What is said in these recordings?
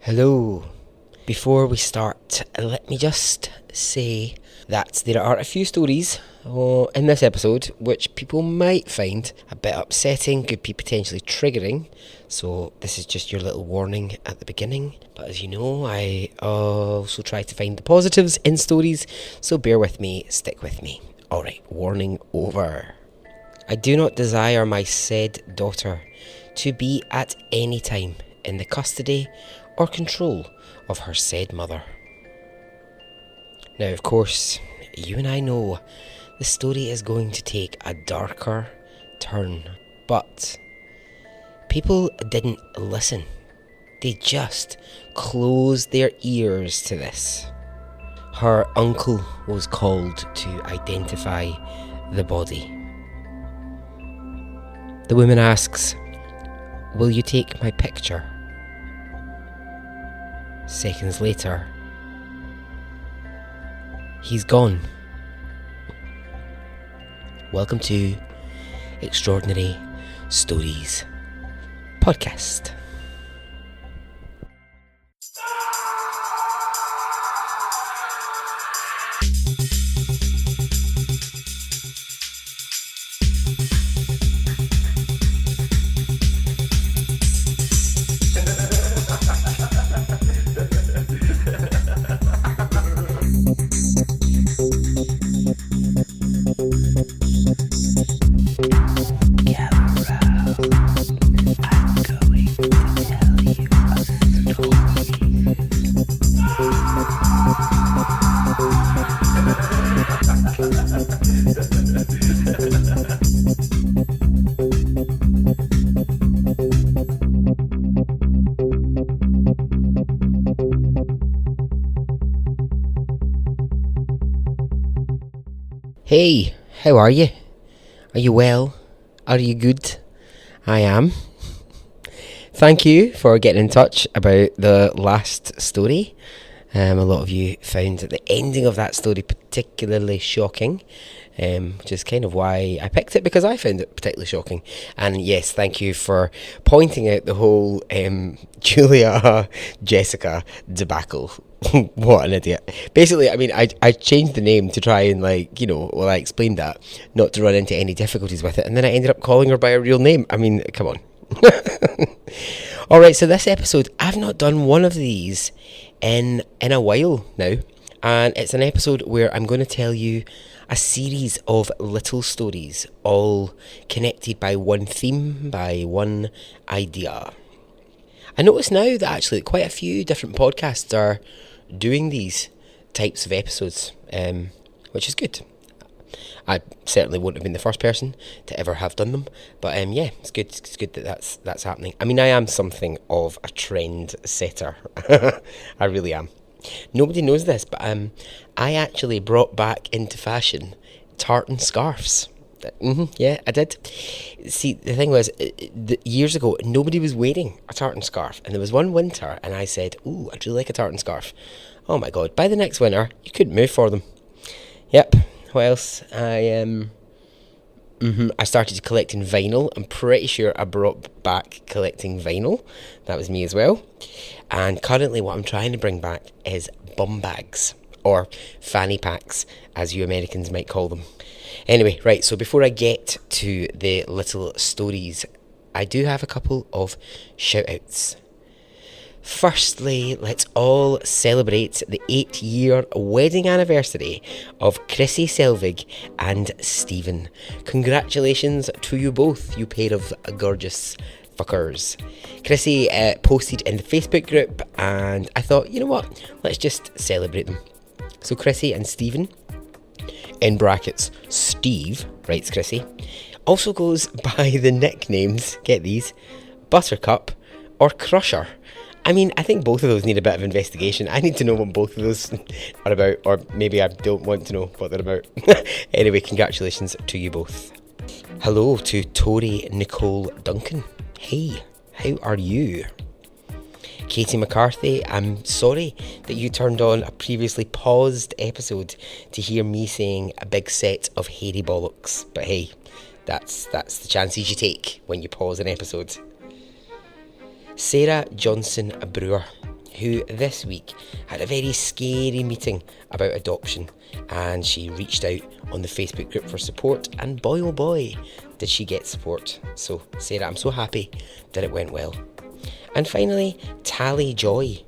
Hello. Before we start, let me just say that there are a few stories in this episode which people might find a bit upsetting, could be potentially triggering. So this is just your little warning at the beginning. But as you know, I also try to find the positives in stories, so bear with me, stick with me. Alright, warning over. I do not desire my said daughter to be at any time in the custody or control of her said mother. Now, of course, you and I know the story is going to take a darker turn, but people didn't listen. They just closed their ears to this. Her uncle was called to identify the body. The woman asks, "Will you take my picture?" Seconds later, he's gone. Welcome to Extraordinary Stories Podcast. Hey, how are you? Are you well? Are you good? I am. Thank you for getting in touch about the last story. A lot of you found the ending of that story particularly shocking, which is kind of why I picked it, because I found it particularly shocking. And yes, thank you for pointing out the whole Julia Jessica debacle. What an idiot. Basically, I mean, I changed the name to try and I explained that, not to run into any difficulties with it, and then I ended up calling her by her real name. I mean, come on. Alright, so this episode, I've not done one of these in a while now, and it's an episode where I'm going to tell you a series of little stories, all connected by one theme, by one idea. I notice now that actually quite a few different podcasts are doing these types of episodes, which is good. I certainly wouldn't have been the first person to ever have done them, but yeah, it's good. It's good that that's happening. I mean, I am something of a trend setter. I really am. Nobody knows this, but I actually brought back into fashion tartan scarves. Yeah, I did. See, the thing was, years ago, nobody was wearing a tartan scarf, and there was one winter, and I said, "Ooh, I'd really like a tartan scarf." Oh my God! By the next winter, you couldn't move for them. Yep. What else? I started collecting vinyl. I'm pretty sure I brought back collecting vinyl. That was me as well. And currently what I'm trying to bring back is bum bags, or fanny packs, as you Americans might call them. Anyway, right, so before I get to the little stories, I do have a couple of shout-outs. Firstly, let's all celebrate the 8-year wedding anniversary of Chrissy Selvig and Stephen. Congratulations to you both, you pair of gorgeous fuckers. Chrissy posted in the Facebook group, and I thought, you know what, let's just celebrate them. So Chrissy and Stephen, in brackets, Steve, writes Chrissy, also goes by the nicknames, get these, Buttercup or Crusher. I mean, I think both of those need a bit of investigation. I need to know what both of those are about, or maybe I don't want to know what they're about. Anyway, congratulations to you both. Hello to Tori Nicole Duncan. Hey, how are you? Katie McCarthy, I'm sorry that you turned on a previously paused episode to hear me saying a big set of hairy bollocks. But hey, that's the chances you take when you pause an episode. Sarah Johnson Brewer. who this week had a very scary meeting about adoption, and she reached out on the Facebook group for support, and boy oh boy did she get support. So Sarah, I'm so happy that it went well. And finally, Tally Joy,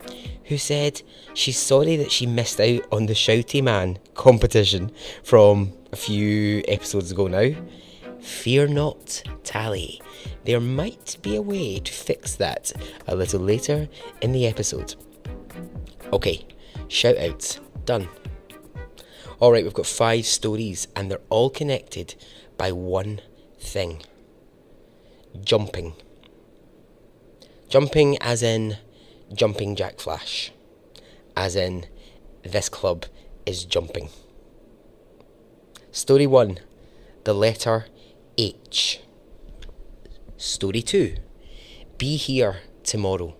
who said she's sorry that she missed out on the Shouty Man competition from a few episodes ago now. Fear not, Tally. There might be a way to fix that a little later in the episode. Okay, shout outs, done. Alright, we've got 5 stories and they're all connected by one thing. Jumping. Jumping as in jumping Jack Flash. As in, this club is jumping. Story 1, the letter H. Story 2, be here tomorrow.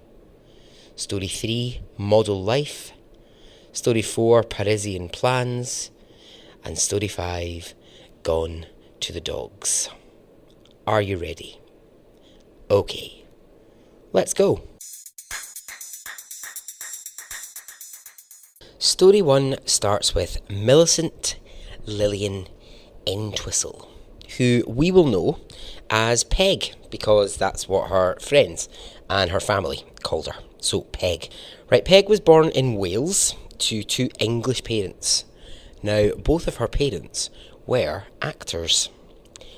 Story 3, model life. Story 4, Parisian plans. And story 5, gone to the dogs. Are you ready? Okay, let's go. Story 1 starts with Millicent Lillian Entwistle, who we will know as Peg, because that's what her friends and her family called her. So Peg. Right, Peg was born in Wales to 2 English parents. Now, both of her parents were actors.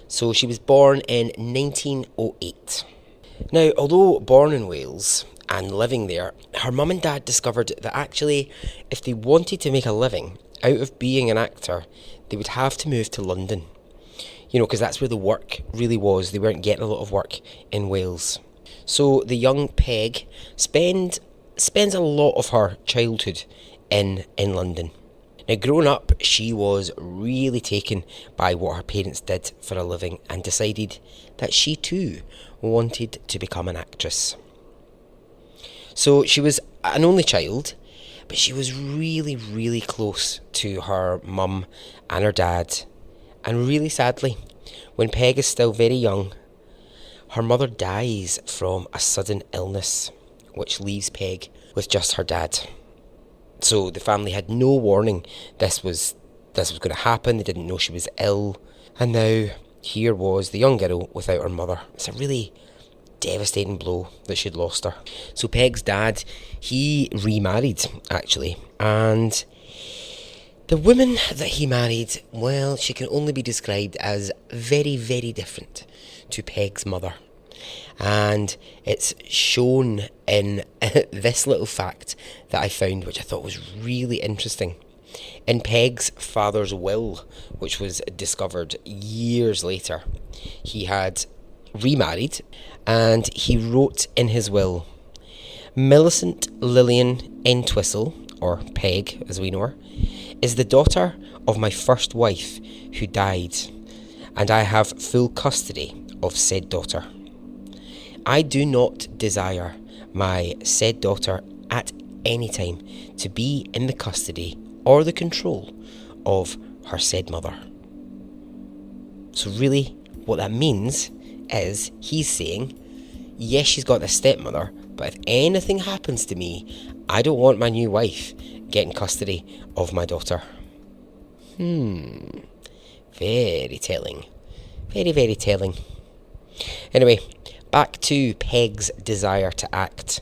So she was born in 1908. Now, although born in Wales and living there, her mum and dad discovered that actually, if they wanted to make a living out of being an actor, they would have to move to London. You know, because that's where the work really was. They weren't getting a lot of work in Wales. So the young Peg spends a lot of her childhood in London. Now, growing up, she was really taken by what her parents did for a living and decided that she too wanted to become an actress. So she was an only child, but she was really, really close to her mum and her dad. And really sadly, when Peg is still very young, her mother dies from a sudden illness, which leaves Peg with just her dad. So the family had no warning this was going to happen. They didn't know she was ill. And now here was the young girl without her mother. It's a really devastating blow that she'd lost her. So Peg's dad, he remarried actually, and the woman that he married, well, she can only be described as very, very different to Peg's mother. And it's shown in this little fact that I found, which I thought was really interesting. In Peg's father's will, which was discovered years later, he had remarried and he wrote in his will, Millicent Lillian Entwistle, or Peg as we know her, is the daughter of my first wife who died, and I have full custody of said daughter. I do not desire my said daughter at any time to be in the custody or the control of her said mother. So really, what that means is he's saying, yes, she's got a stepmother, but if anything happens to me, I don't want my new wife getting custody of my daughter. Very telling. Very, very telling. Anyway, back to Peg's desire to act.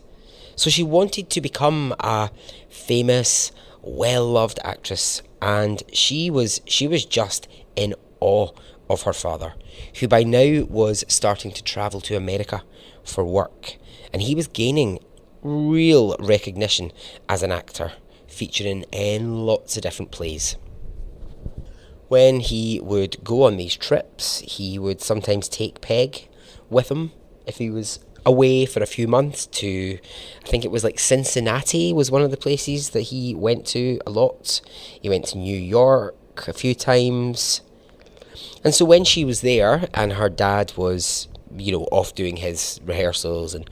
So she wanted to become a famous, well-loved actress, and she was just in awe of her father, who by now was starting to travel to America for work, and he was gaining real recognition as an actor, featuring in lots of different plays. When he would go on these trips, he would sometimes take Peg with him if he was away for a few months to, I think it was like Cincinnati was one of the places that he went to a lot. He went to New York a few times. And so when she was there and her dad was, off doing his rehearsals and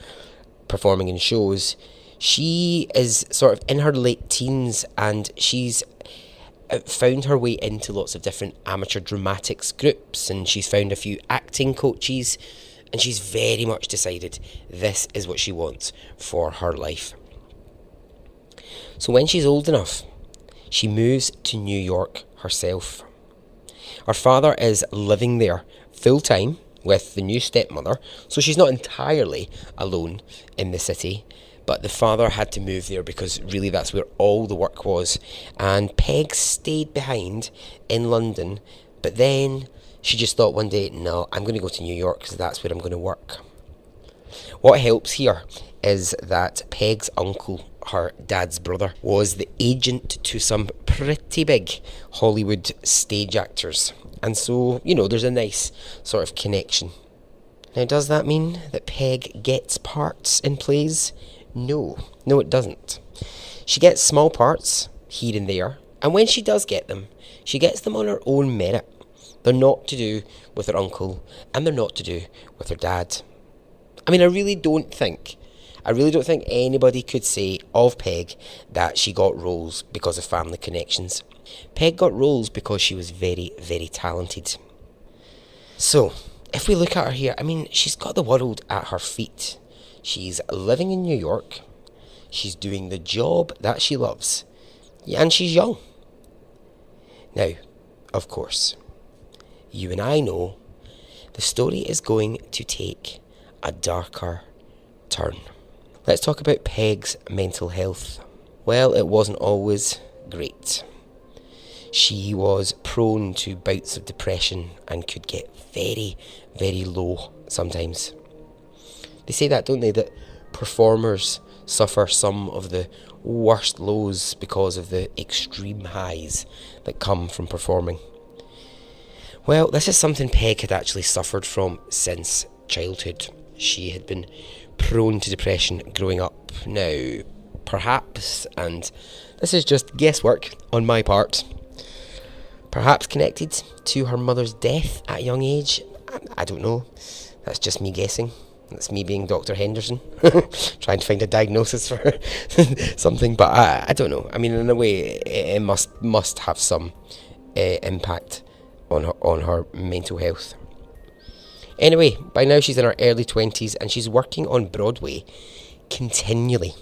performing in shows, she is sort of in her late teens and she's found her way into lots of different amateur dramatics groups, and she's found a few acting coaches, and she's very much decided this is what she wants for her life. So when she's old enough, she moves to New York herself. Her father is living there full time with the new stepmother, so she's not entirely alone in the city, but the father had to move there because really that's where all the work was, and Peg stayed behind in London, but then she just thought one day, no, I'm going to go to New York because that's where I'm going to work. What helps here is that Peg's uncle, her dad's brother, was the agent to some pretty big Hollywood stage actors. And so, there's a nice sort of connection. Now, does that mean that Peg gets parts in plays? No, it doesn't. She gets small parts here and there, and when she does get them, she gets them on her own merit. They're not to do with her uncle, and they're not to do with her dad. I mean, I really don't think anybody could say of Peg that she got roles because of family connections. Peg got roles because she was very, very talented. So, if we look at her here, I mean, she's got the world at her feet. She's living in New York. She's doing the job that she loves. Yeah, and she's young. Now, of course, you and I know the story is going to take a darker turn. Let's talk about Peg's mental health. Well, it wasn't always great. She was prone to bouts of depression and could get very, very low sometimes. They say that, don't they, that performers suffer some of the worst lows because of the extreme highs that come from performing. Well, this is something Peg had actually suffered from since childhood. She had been prone to depression growing up. Now, perhaps, and this is just guesswork on my part, perhaps connected to her mother's death at a young age. I don't know. That's just me guessing. That's me being Dr. Henderson, trying to find a diagnosis for something, but I don't know. I mean, in a way, it must have some impact on her mental health. Anyway, by now she's in her early 20s and she's working on Broadway continually.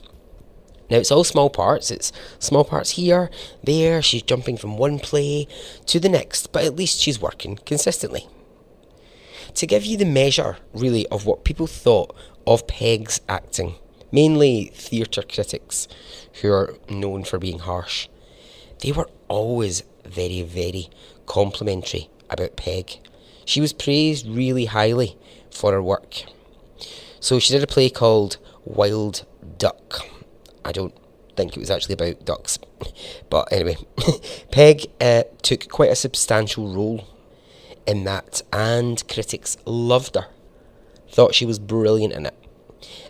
Now, it's all small parts. It's small parts here, there. She's jumping from one play to the next, but at least she's working consistently. To give you the measure, really, of what people thought of Peg's acting, mainly theatre critics who are known for being harsh, they were always very, very complimentary about Peg. She was praised really highly for her work. So she did a play called Wild Duck. I don't think it was actually about ducks. But anyway, Peg took quite a substantial role in that, and critics loved her. Thought she was brilliant in it.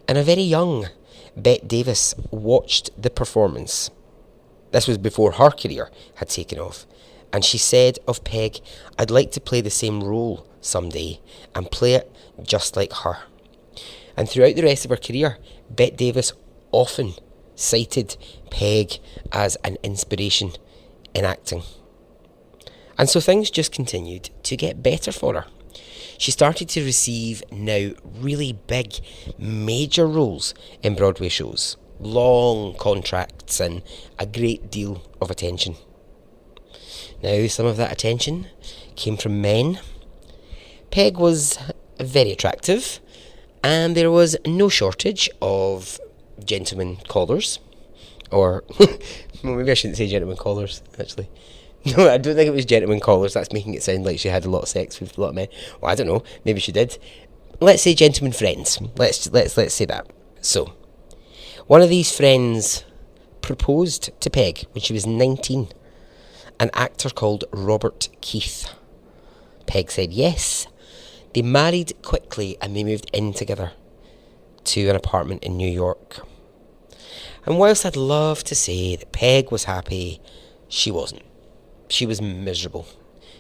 And a very young Bette Davis watched the performance. This was before her career had taken off. And she said of Peg, "I'd like to play the same role someday and play it just like her." And throughout the rest of her career, Bette Davis often cited Peg as an inspiration in acting. And so things just continued to get better for her. She started to receive now really big, major roles in Broadway shows, long contracts and a great deal of attention. Now, some of that attention came from men. Peg was very attractive, and there was no shortage of gentlemen callers. Or, well, maybe I shouldn't say gentlemen callers, actually. No, I don't think it was gentlemen callers. That's making it sound like she had a lot of sex with a lot of men. Well, I don't know. Maybe she did. Let's say gentlemen friends. Let's say that. So, one of these friends proposed to Peg when she was 19. An actor called Robert Keith. Peg said yes. They married quickly and they moved in together to an apartment in New York. And whilst I'd love to say that Peg was happy, she wasn't. She was miserable.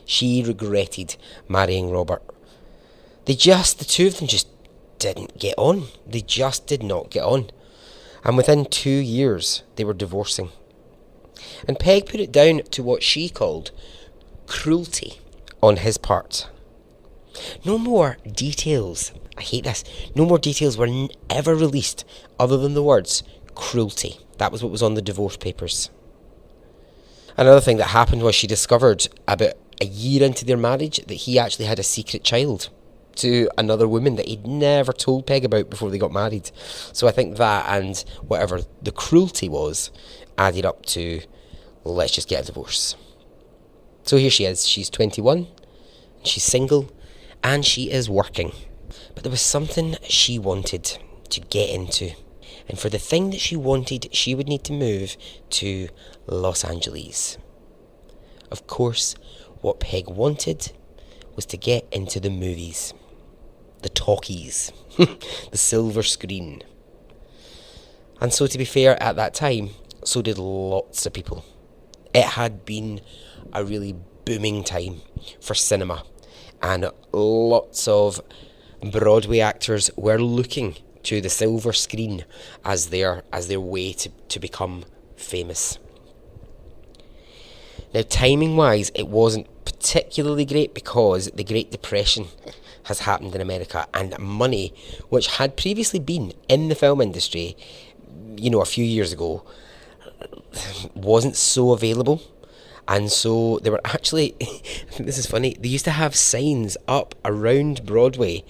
She regretted marrying Robert. The two of them just didn't get on. They just did not get on. And within 2 years, they were divorcing. And Peg put it down to what she called cruelty on his part. No more details. I hate this. No more details were ever released other than the words cruelty. That was what was on the divorce papers. Another thing that happened was she discovered about a year into their marriage that he actually had a secret child to another woman that he'd never told Peg about before they got married. So I think that and whatever the cruelty was added up to, let's just get a divorce. So here she is. She's 21, she's single, and she is working. But there was something she wanted to get into. And for the thing that she wanted, she would need to move to Los Angeles. Of course, what Peg wanted was to get into the movies. The talkies. The silver screen. And so, to be fair, at that time, so did lots of people. It had been a really booming time for cinema. And lots of Broadway actors were looking to the silver screen as their way to become famous. Now, timing wise, it wasn't particularly great because the Great Depression has happened in America, and money, which had previously been in the film industry, a few years ago, wasn't so available. And so they were actually, this is funny, they used to have signs up around Broadway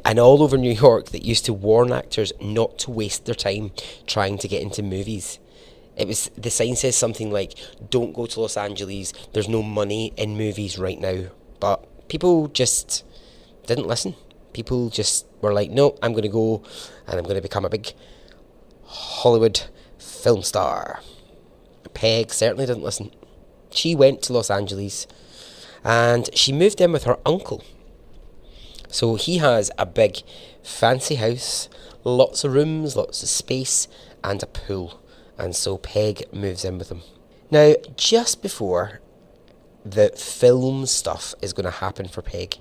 and all over New York that used to warn actors not to waste their time trying to get into movies. The sign says something like, don't go to Los Angeles, there's no money in movies right now. But people just didn't listen. People just were like, no, I'm going to go and I'm going to become a big Hollywood film star. Peg certainly didn't listen. She went to Los Angeles and she moved in with her uncle. So he has a big fancy house, lots of rooms, lots of space, and a pool. And so Peg moves in with him. Now, just before the film stuff is going to happen for Peg,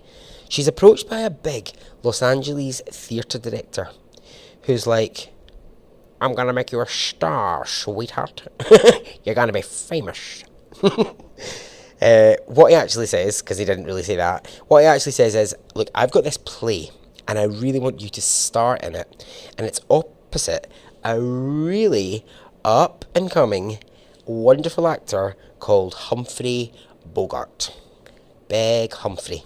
she's approached by a big Los Angeles theatre director who's like, I'm going to make you a star, sweetheart. You're going to be famous. What he actually says, because he didn't really say that, what he actually says is, look, I've got this play and I really want you to star in it, and it's opposite a really up and coming wonderful actor called Humphrey Bogart. Big Humphrey,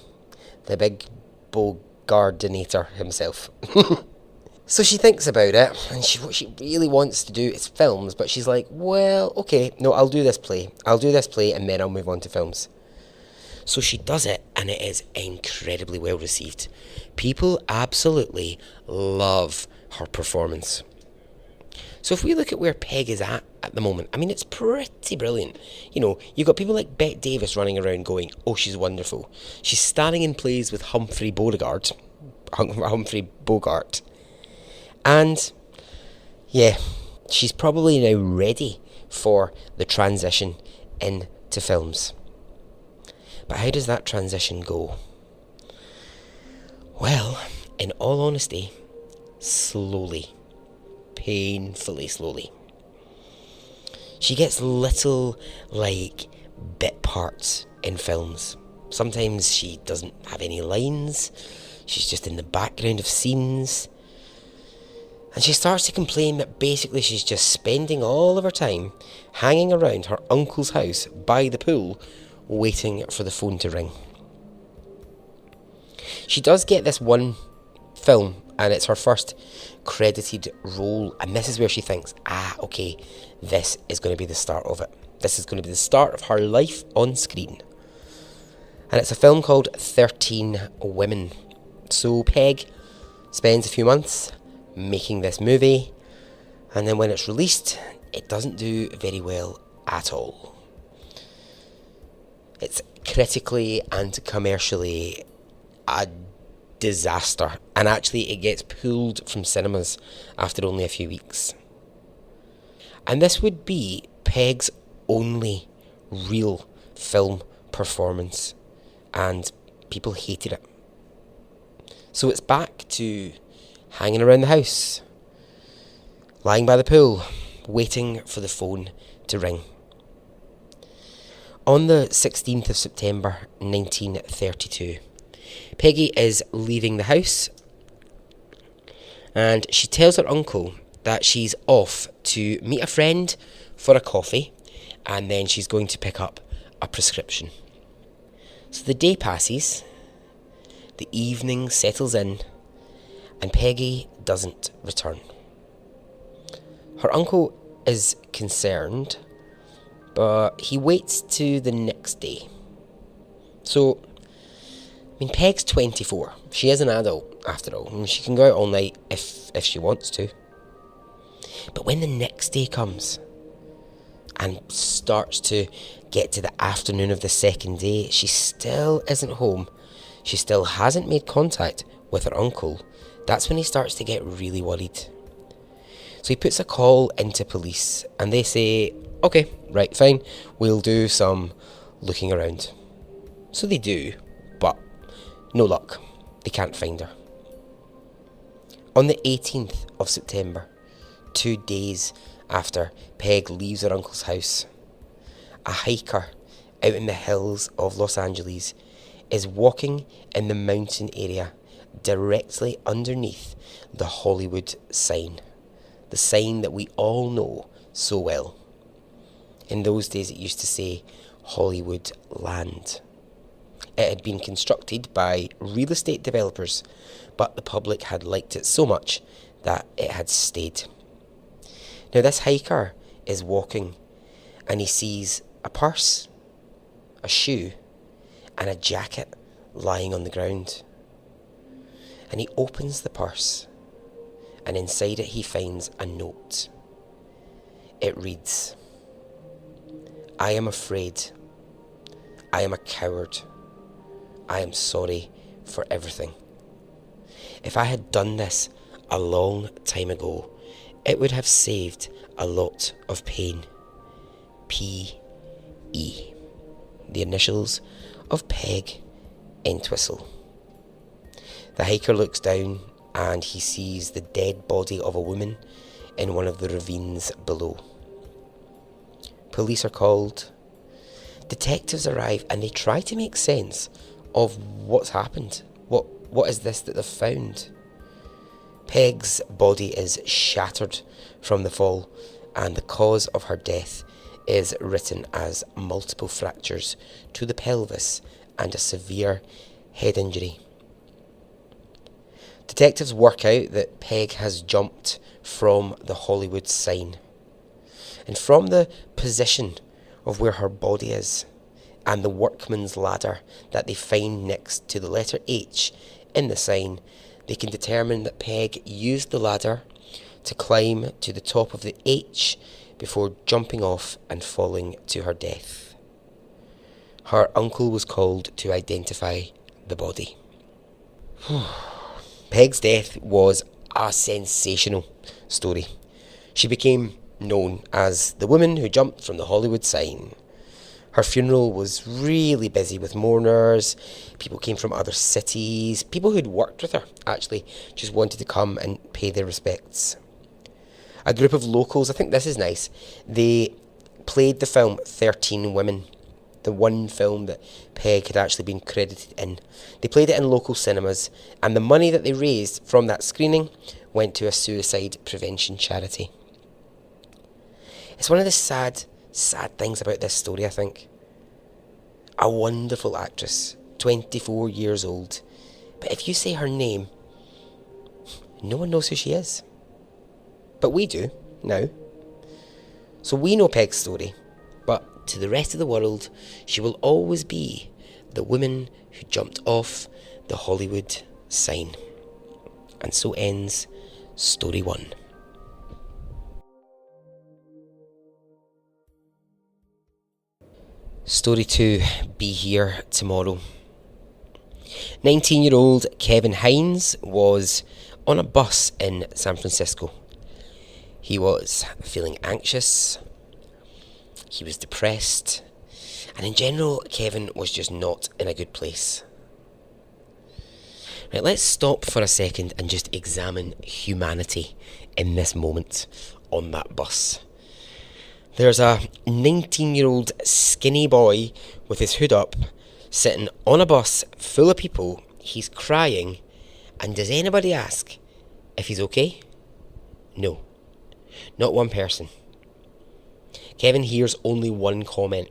the big Bogardinator himself. So she thinks about it, and what she really wants to do is films, but she's like, well, okay, no, I'll do this play, and then I'll move on to films. So she does it, and it is incredibly well received. People absolutely love her performance. So if we look at where Peg is at the moment, I mean, it's pretty brilliant. You've got people like Bette Davis running around going, oh, she's wonderful. She's starring in plays with Humphrey Bogart. And, yeah, she's probably now ready for the transition into films. But how does that transition go? Well, in all honesty, slowly. Painfully slowly. She gets little, bit parts in films. Sometimes she doesn't have any lines. She's just in the background of scenes. And she starts to complain that basically she's just spending all of her time hanging around her uncle's house by the pool, waiting for the phone to ring. She does get this one film, and it's her first credited role, and this is where she thinks, okay, this is going to be the start of it. This is going to be the start of her life on screen. And it's a film called 13 Women. So Peg spends a few months making this movie, and then when it's released, it doesn't do very well at all. It's critically and commercially a disaster, and actually it gets pulled from cinemas after only a few weeks. And this would be Peg's only real film performance, and people hated it. So it's back to hanging around the house, lying by the pool, waiting for the phone to ring. On the 16th of September 1932, Peggy is leaving the house, and she tells her uncle that she's off to meet a friend for a coffee, and then she's going to pick up a prescription. So the day passes, the evening settles in, and Peggy doesn't return. Her uncle is concerned, but he waits to the next day. So, Peg's 24. She is an adult, after all, and she can go out all night if she wants to. But when the next day comes and starts to get to the afternoon of the second day, she still isn't home. She still hasn't made contact with her uncle. That's when he starts to get really worried. So he puts a call into police, and they say, okay, right, fine, we'll do some looking around. So they do, but no luck. They can't find her. On the 18th of September, 2 days after Peg leaves her uncle's house, a hiker out in the hills of Los Angeles is walking in the mountain area directly underneath the Hollywood sign. The sign that we all know so well. In those days it used to say Hollywood Land. It had been constructed by real estate developers, but the public had liked it so much that it had stayed. Now this hiker is walking and he sees a purse, a shoe, and a jacket lying on the ground. And he opens the purse, and inside it he finds a note. It reads, "I am afraid. I am a coward. I am sorry for everything. If I had done this a long time ago, it would have saved a lot of pain. P.E." The initials of Peg Entwistle. The hiker looks down and he sees the dead body of a woman in one of the ravines below. Police are called. Detectives arrive and they try to make sense of what's happened. What is this that they've found? Peg's body is shattered from the fall, and the cause of her death is written as multiple fractures to the pelvis and a severe head injury. Detectives work out that Peg has jumped from the Hollywood sign. And from the position of where her body is and the workman's ladder that they find next to the letter H in the sign, they can determine that Peg used the ladder to climb to the top of the H before jumping off and falling to her death. Her uncle was called to identify the body. Peg's death was a sensational story. She became known as the woman who jumped from the Hollywood sign. Her funeral was really busy with mourners. People came from other cities. People who'd worked with her actually just wanted to come and pay their respects. A group of locals, I think this is nice, they played the film 13 Women, the one film that Peg had actually been credited in. They played it in local cinemas, and the money that they raised from that screening went to a suicide prevention charity. It's one of the sad things about this story, I think. A wonderful actress, 24 years old, but if you say her name, no one knows who she is. But we do, now. So we know Peg's story, but to the rest of the world, she will always be the woman who jumped off the Hollywood sign. And so ends Story 1. Story 2, Be Here Tomorrow. 19-year-old Kevin Hines was on a bus in San Francisco. He was feeling anxious, he was depressed, and in general, Kevin was just not in a good place. Right, let's stop for a second and just examine humanity in this moment on that bus. There's a 19-year-old skinny boy with his hood up, sitting on a bus full of people. He's crying, and does anybody ask if he's okay? No. Not one person. Kevin hears only one comment.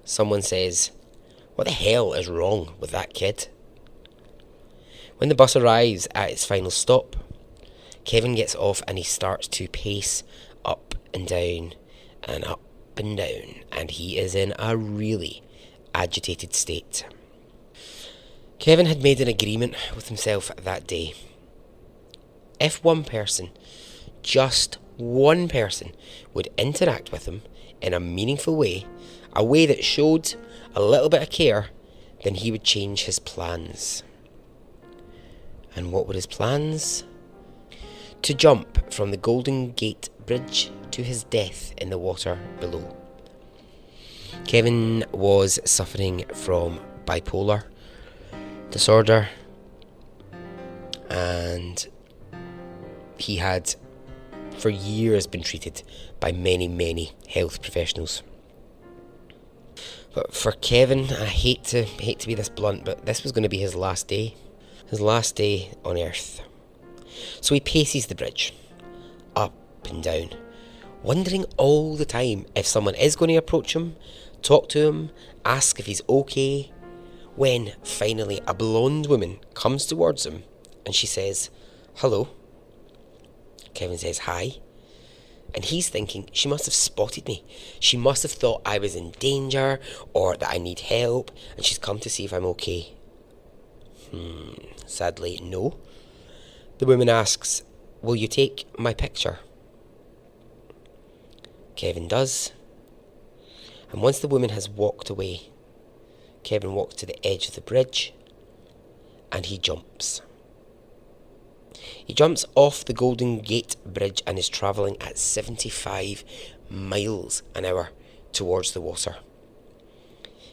Someone says, "What the hell is wrong with that kid?" When the bus arrives at its final stop, Kevin gets off and he starts to pace up and down and up and down, and he is in a really agitated state. Kevin had made an agreement with himself that day. If one person, just one person, would interact with him in a meaningful way, a way that showed a little bit of care, then he would change his plans. And what were his plans? To jump from the Golden Gate Bridge to his death in the water below. Kevin was suffering from bipolar disorder, and he had for years been treated by many health professionals. But for Kevin, I hate to be this blunt, but this was going to be his last day on earth. So he paces the bridge, up and down, wondering all the time if someone is going to approach him, talk to him, ask if he's okay, when finally a blonde woman comes towards him and she says, "Hello." Kevin says hi, and he's thinking she must have spotted me. She must have thought I was in danger or that I need help, and she's come to see if I'm okay. Sadly, no. The woman asks, "Will you take my picture?" Kevin does. And once the woman has walked away, Kevin walks to the edge of the bridge and he jumps. He jumps off the Golden Gate Bridge and is travelling at 75 miles an hour towards the water.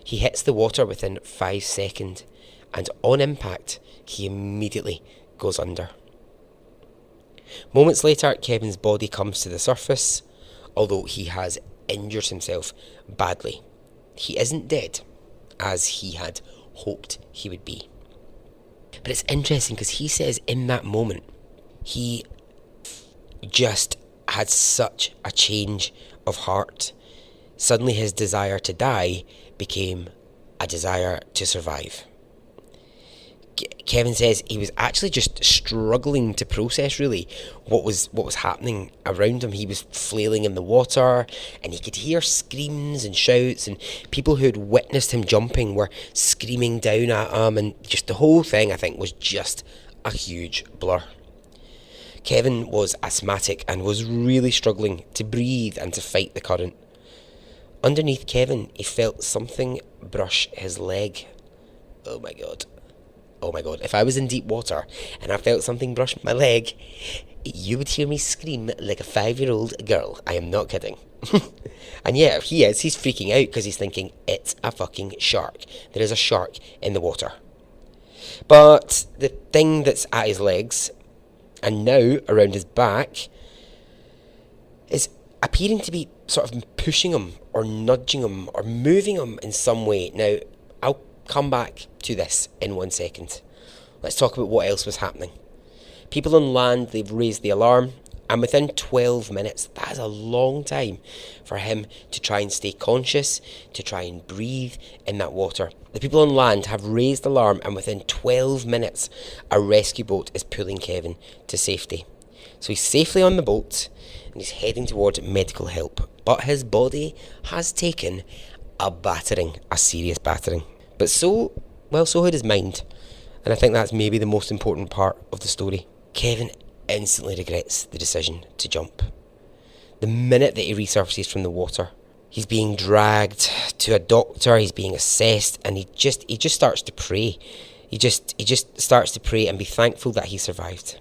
He hits the water within 5 seconds, and on impact, he immediately goes under. Moments later, Kevin's body comes to the surface, although he has injured himself badly. He isn't dead, as he had hoped he would be. But it's interesting because he says in that moment, he just had such a change of heart. Suddenly his desire to die became a desire to survive. Kevin says he was actually just struggling to process really what was happening around him. He was flailing in the water, and he could hear screams and shouts, and people who had witnessed him jumping were screaming down at him, and just the whole thing, I think, was just a huge blur. Kevin was asthmatic and was really struggling to breathe and to fight the current. Underneath Kevin, he felt something brush his leg. Oh my god, if I was in deep water and I felt something brush my leg, you would hear me scream like a 5-year-old girl. I am not kidding. And yeah, he's freaking out because he's thinking, it's a fucking shark. There is a shark in the water. But the thing that's at his legs, and now around his back, is appearing to be sort of pushing him or nudging him or moving him in some way. Now, I'll come back to this in 1 second. Let's talk about what else was happening. People on land, they've raised the alarm, and within 12 minutes, that is a long time for him to try and stay conscious, to try and breathe in that water. The people on land have raised the alarm, and within 12 minutes, a rescue boat is pulling Kevin to safety. So he's safely on the boat, and he's heading towards medical help. But his body has taken a battering, a serious battering. But so had his mind. And I think that's maybe the most important part of the story. Kevin instantly regrets the decision to jump. The minute that he resurfaces from the water, he's being dragged to a doctor, he's being assessed, and he just starts to pray. He just starts to pray and be thankful that he survived.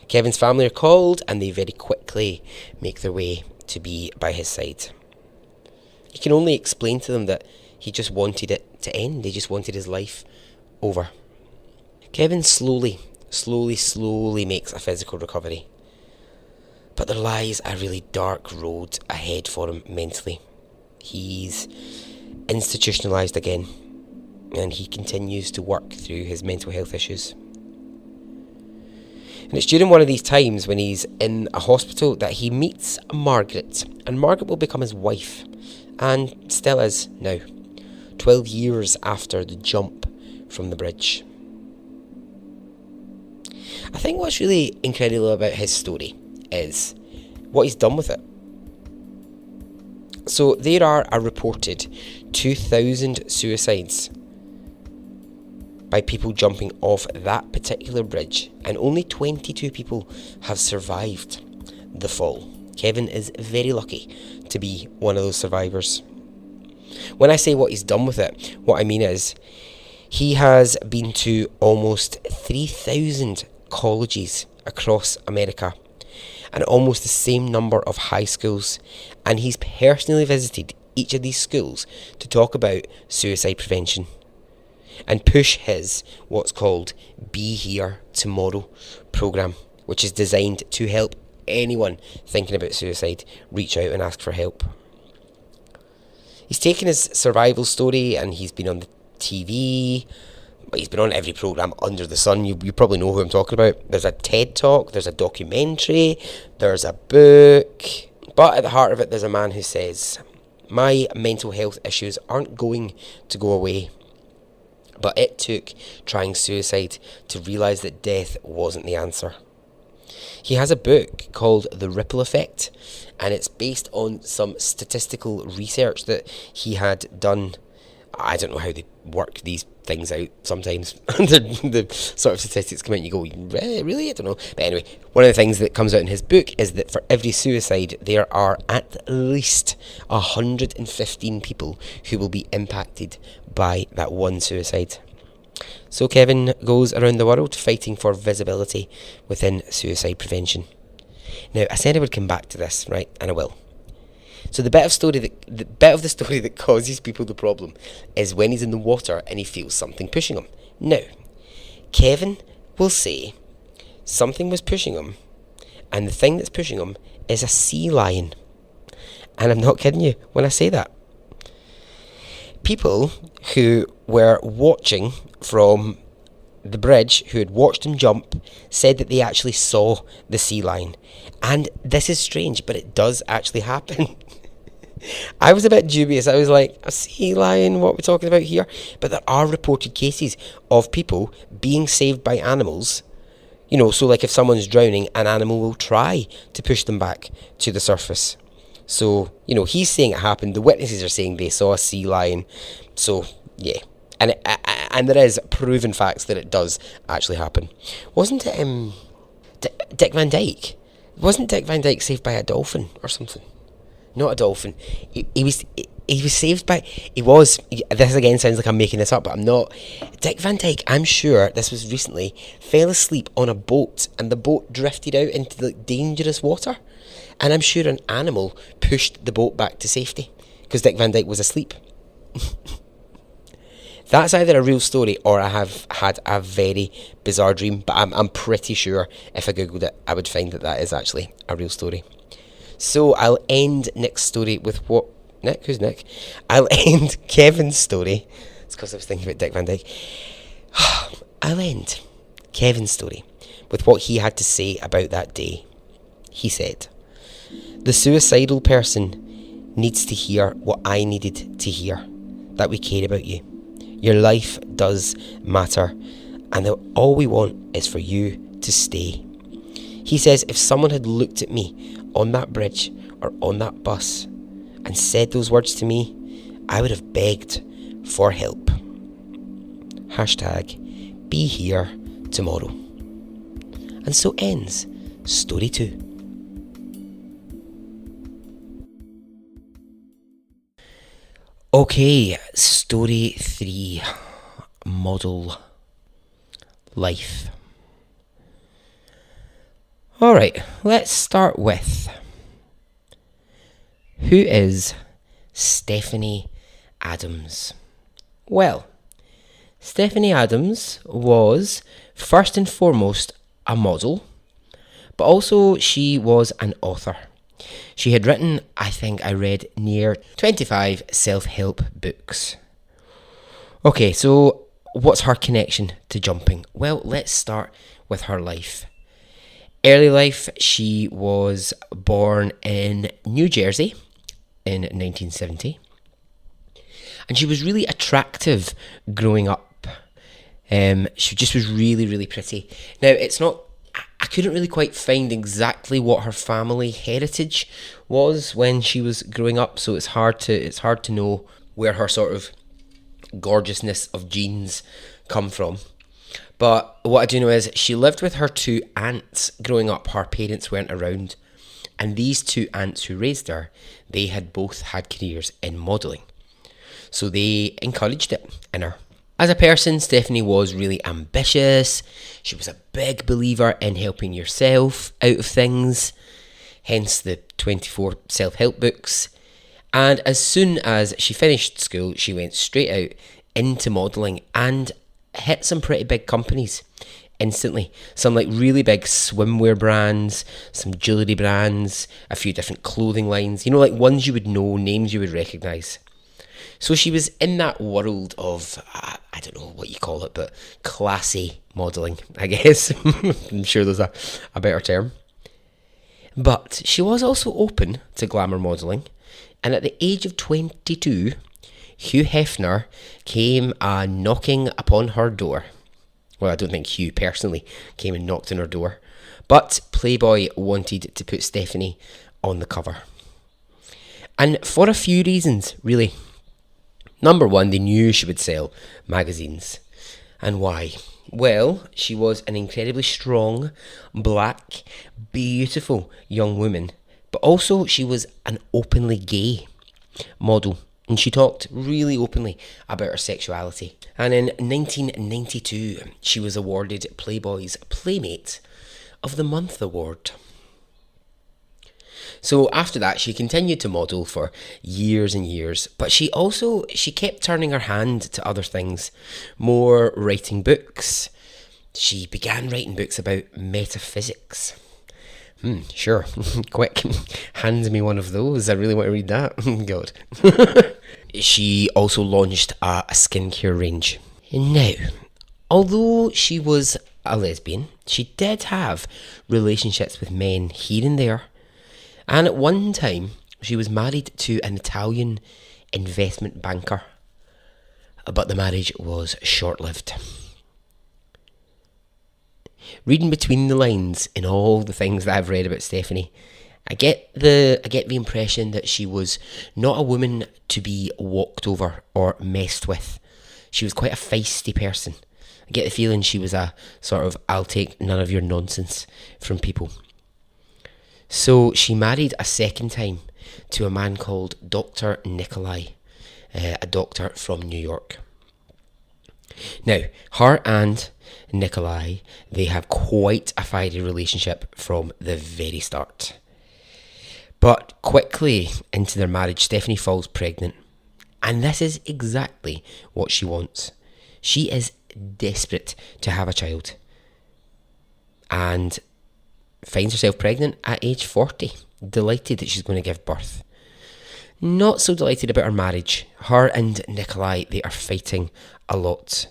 Kevin's family are called, and they very quickly make their way to be by his side. He can only explain to them that he just wanted it to end. He just wanted his life over. Kevin slowly makes a physical recovery. But there lies a really dark road ahead for him mentally. He's institutionalised again, and he continues to work through his mental health issues. And it's during one of these times when he's in a hospital that he meets Margaret. And Margaret will become his wife. And still is now. 12 years after the jump from the bridge. I think what's really incredible about his story is what he's done with it. So there are a reported 2,000 suicides by people jumping off that particular bridge, and only 22 people have survived the fall. Kevin is very lucky to be one of those survivors. When I say what he's done with it, what I mean is he has been to almost 3,000 colleges across America and almost the same number of high schools, and he's personally visited each of these schools to talk about suicide prevention and push his what's called Be Here Tomorrow program, which is designed to help anyone thinking about suicide reach out and ask for help. He's taken his survival story and he's been on the TV. He's been on every programme under the sun. You probably know who I'm talking about. There's a TED Talk, there's a documentary, there's a book. But at the heart of it, there's a man who says, my mental health issues aren't going to go away. But it took trying suicide to realise that death wasn't the answer. He has a book called The Ripple Effect, and it's based on some statistical research that he had done. I don't know how they work these things out sometimes. the sort of statistics come out and you go, really? I don't know. But anyway, one of the things that comes out in his book is that for every suicide, there are at least 115 people who will be impacted by that one suicide. So Kevin goes around the world fighting for visibility within suicide prevention. Now, I said I would come back to this, right? And I will. So the bit of the story that causes people the problem is when he's in the water and he feels something pushing him. Now, Kevin will say something was pushing him, and the thing that's pushing him is a sea lion. And I'm not kidding you when I say that. People who were watching from the bridge, who had watched him jump, said that they actually saw the sea lion. And this is strange, but it does actually happen. I was a bit dubious. I was like, a sea lion, what are we talking about here? But there are reported cases of people being saved by animals. You know, so like if someone's drowning, an animal will try to push them back to the surface. So, you know, he's saying it happened. The witnesses are saying they saw a sea lion. So, yeah. And there is proven facts that it does actually happen. Wasn't it Dick Van Dyke? Wasn't Dick Van Dyke saved by a dolphin or something? Not a dolphin. He was saved by... This again sounds like I'm making this up, but I'm not. Dick Van Dyke, I'm sure, this was recently, fell asleep on a boat and the boat drifted out into the dangerous water. And I'm sure an animal pushed the boat back to safety because Dick Van Dyke was asleep. That's either a real story or I have had a very bizarre dream, but I'm pretty sure if I googled it, I would find that is actually a real story. So I'll end Nick's story with what... Nick? Who's Nick? I'll end Kevin's story. It's because I was thinking about Dick Van Dyke. I'll end Kevin's story with what he had to say about that day. He said, "The suicidal person needs to hear what I needed to hear, that we care about you. Your life does matter, and that all we want is for you to stay." He says, if someone had looked at me on that bridge or on that bus and said those words to me, I would have begged for help. Hashtag be here tomorrow. And so ends story 2. Okay, story 3, model life. Alright, let's start with, who is Stephanie Adams? Well, Stephanie Adams was first and foremost a model, but also she was an author. She had written, I think I read, near 25 self-help books. Okay, so what's her connection to jumping? Well, let's start with her life. Early life, she was born in New Jersey in 1970, and she was really attractive growing up. She just was really, really pretty. Now, it's not, I couldn't really quite find exactly what her family heritage was when she was growing up, so it's hard to know where her sort of gorgeousness of genes come from. But what I do know is she lived with her two aunts growing up. Her parents weren't around. And these two aunts who raised her, they had both had careers in modelling. So they encouraged it in her. As a person, Stephanie was really ambitious. She was a big believer in helping yourself out of things, hence the 24 self-help books. And as soon as she finished school, she went straight out into modelling and hit some pretty big companies instantly. Some like really big swimwear brands, some jewellery brands, a few different clothing lines, you know, like ones you would know, names you would recognise. So she was in that world of, I don't know what you call it, but classy modelling, I guess. I'm sure there's a better term. But she was also open to glamour modelling. And at the age of 22, Hugh Hefner came knocking upon her door. Well, I don't think Hugh personally came and knocked on her door. But Playboy wanted to put Stephanie on the cover. And for a few reasons, really. Number one, they knew she would sell magazines. And why? Well, she was an incredibly strong, black, beautiful young woman. But also, she was an openly gay model. And she talked really openly about her sexuality. And in 1992, she was awarded Playboy's Playmate of the Month award. So after that, she continued to model for years and years, but she kept turning her hand to other things, more writing books. She began writing books about metaphysics. Sure, quick, hand me one of those. I really want to read that. God. She also launched a skincare range. Now, although she was a lesbian, she did have relationships with men here and there. And at one time, she was married to an Italian investment banker. But the marriage was short-lived. Reading between the lines in all the things that I've read about Stephanie, I get the impression that she was not a woman to be walked over or messed with. She was quite a feisty person. I get the feeling she was a sort of, I'll take none of your nonsense from people. So she married a second time to a man called Dr. Nikolai, a doctor from New York. Now, her and Nikolai, they have quite a fiery relationship from the very start. But quickly into their marriage, Stephanie falls pregnant. And this is exactly what she wants. She is desperate to have a child. And finds herself pregnant at age 40. Delighted that she's going to give birth. Not so delighted about her marriage. Her and Nikolai, they are fighting a lot.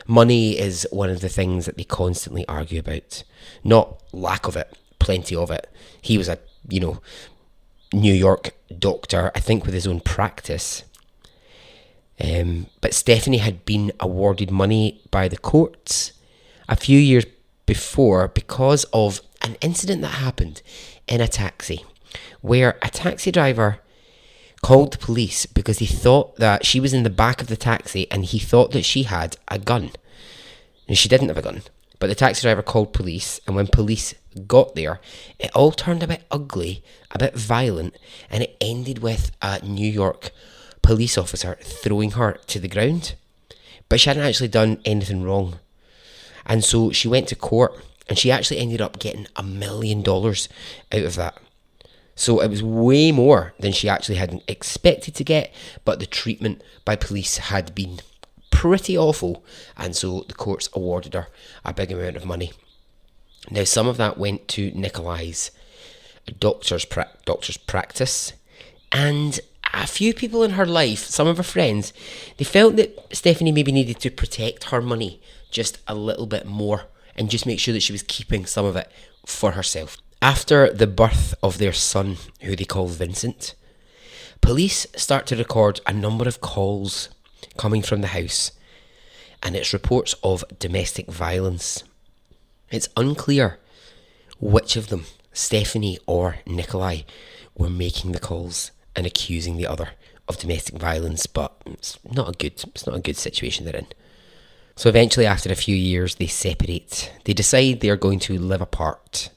Money is one of the things that they constantly argue about. Not lack of it, plenty of it. He was a, New York doctor, I think with his own practice. But Stephanie had been awarded money by the courts a few years before because of an incident that happened in a taxi where a taxi driver called the police because he thought that she was in the back of the taxi and he thought that she had a gun. And she didn't have a gun. But the taxi driver called police, and when police got there, it all turned a bit ugly, a bit violent, and it ended with a New York police officer throwing her to the ground. But she hadn't actually done anything wrong. And so she went to court, and she actually ended up getting $1 million out of that. So it was way more than she actually had expected to get, but the treatment by police had been pretty awful, and so the courts awarded her a big amount of money. Now, some of that went to Nikolai's doctor's practice, and a few people in her life, some of her friends, they felt that Stephanie maybe needed to protect her money just a little bit more and just make sure that she was keeping some of it for herself. After the birth of their son, who they call Vincent, police start to record a number of calls coming from the house, and it's reports of domestic violence. It's unclear which of them, Stephanie or Nikolai, were making the calls and accusing the other of domestic violence, but it's not a good situation they're in. So eventually, after a few years, they separate. They decide they are going to live apart.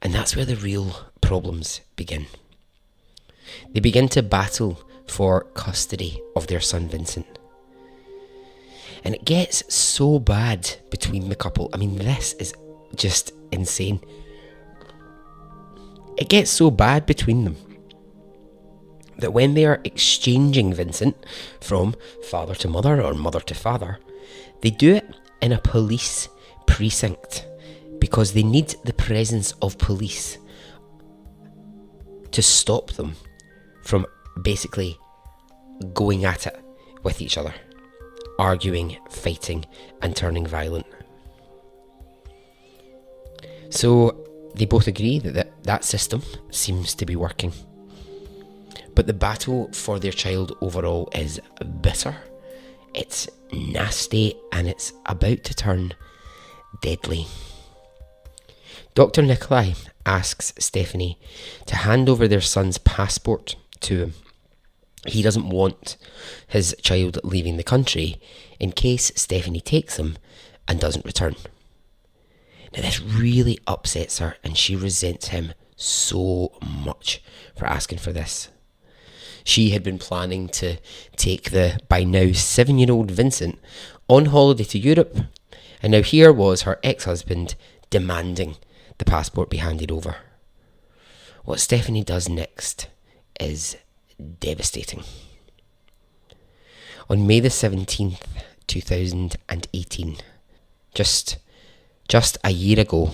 And that's where the real problems begin. They begin to battle for custody of their son Vincent. And it gets so bad between the couple. I mean, this is just insane. It gets so bad between them that when they are exchanging Vincent from father to mother or mother to father, they do it in a police precinct because they need the presence of police to stop them from basically going at it with each other, arguing, fighting, and turning violent. So they both agree that system seems to be working. But the battle for their child overall is bitter, it's nasty, and it's about to turn deadly. Dr. Nikolai asks Stephanie to hand over their son's passport to him. He doesn't want his child leaving the country in case Stephanie takes him and doesn't return. Now this really upsets her, and she resents him so much for asking for this. She had been planning to take the, by now 7-year-old Vincent on holiday to Europe, and now here was her ex-husband demanding the passport be handed over. What Stephanie does next is devastating. On May the 17th, 2018, just a year ago,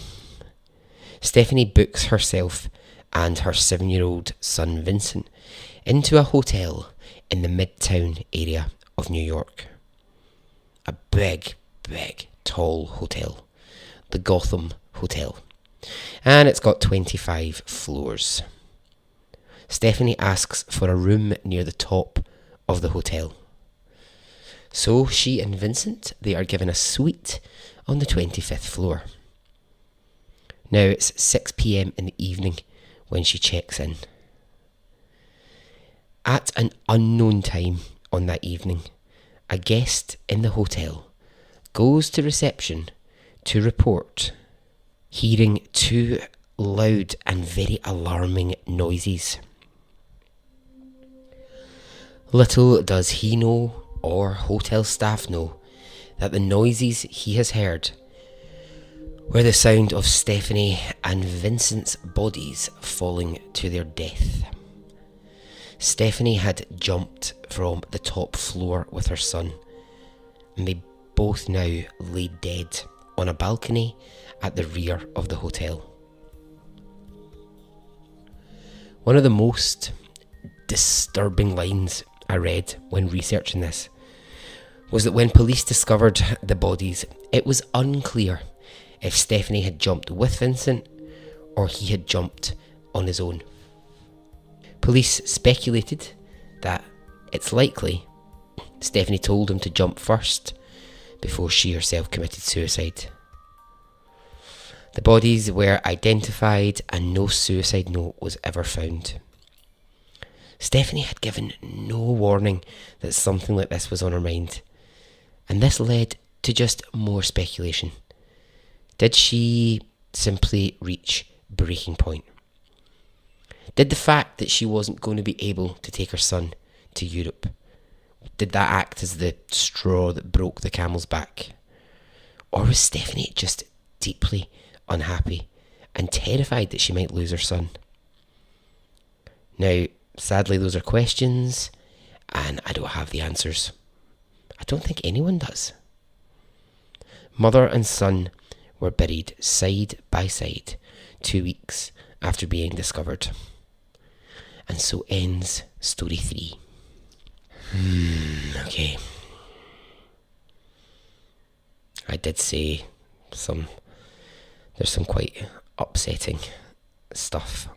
Stephanie books herself and her 7-year-old son Vincent into a hotel in the Midtown area of New York. A big, tall hotel. The Gotham Hotel. And it's got 25 floors. Stephanie asks for a room near the top of the hotel. So she and Vincent, they are given a suite on the 25th floor. Now it's 6 p.m. in the evening when she checks in. At an unknown time on that evening, a guest in the hotel goes to reception to report hearing two loud and very alarming noises. Little does he know, or hotel staff know, that the noises he has heard were the sound of Stephanie and Vincent's bodies falling to their death. Stephanie had jumped from the top floor with her son, and they both now lay dead on a balcony at the rear of the hotel. One of the most disturbing lines I read when researching this was that when police discovered the bodies, it was unclear if Stephanie had jumped with Vincent or he had jumped on his own. Police speculated that it's likely Stephanie told him to jump first before she herself committed suicide. The bodies were identified and no suicide note was ever found. Stephanie had given no warning that something like this was on her mind, and this led to just more speculation. Did she simply reach breaking point? Did the fact that she wasn't going to be able to take her son to Europe, did that act as the straw that broke the camel's back? Or was Stephanie just deeply unhappy and terrified that she might lose her son? Now, sadly, those are questions, and I don't have the answers. I don't think anyone does. Mother and son were buried side by side 2 weeks after being discovered. And so ends story 3. Okay. I did say some There's some quite upsetting stuff.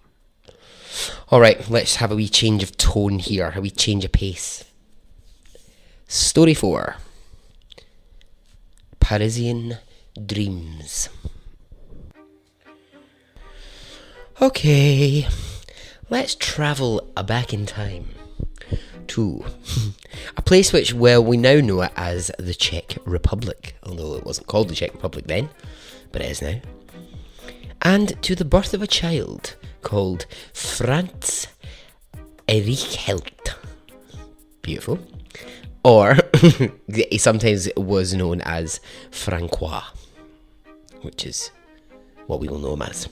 Alright, let's have a wee change of tone here, a wee change of pace. Story 4. Parisian Dreams. Okay, let's travel back in time to a place which, well, we now know it as the Czech Republic, although it wasn't called the Czech Republic then, but it is now. And to the birth of a child called Franz Erichelt. Beautiful. Or he sometimes was known as Francois, which is what we will know him as.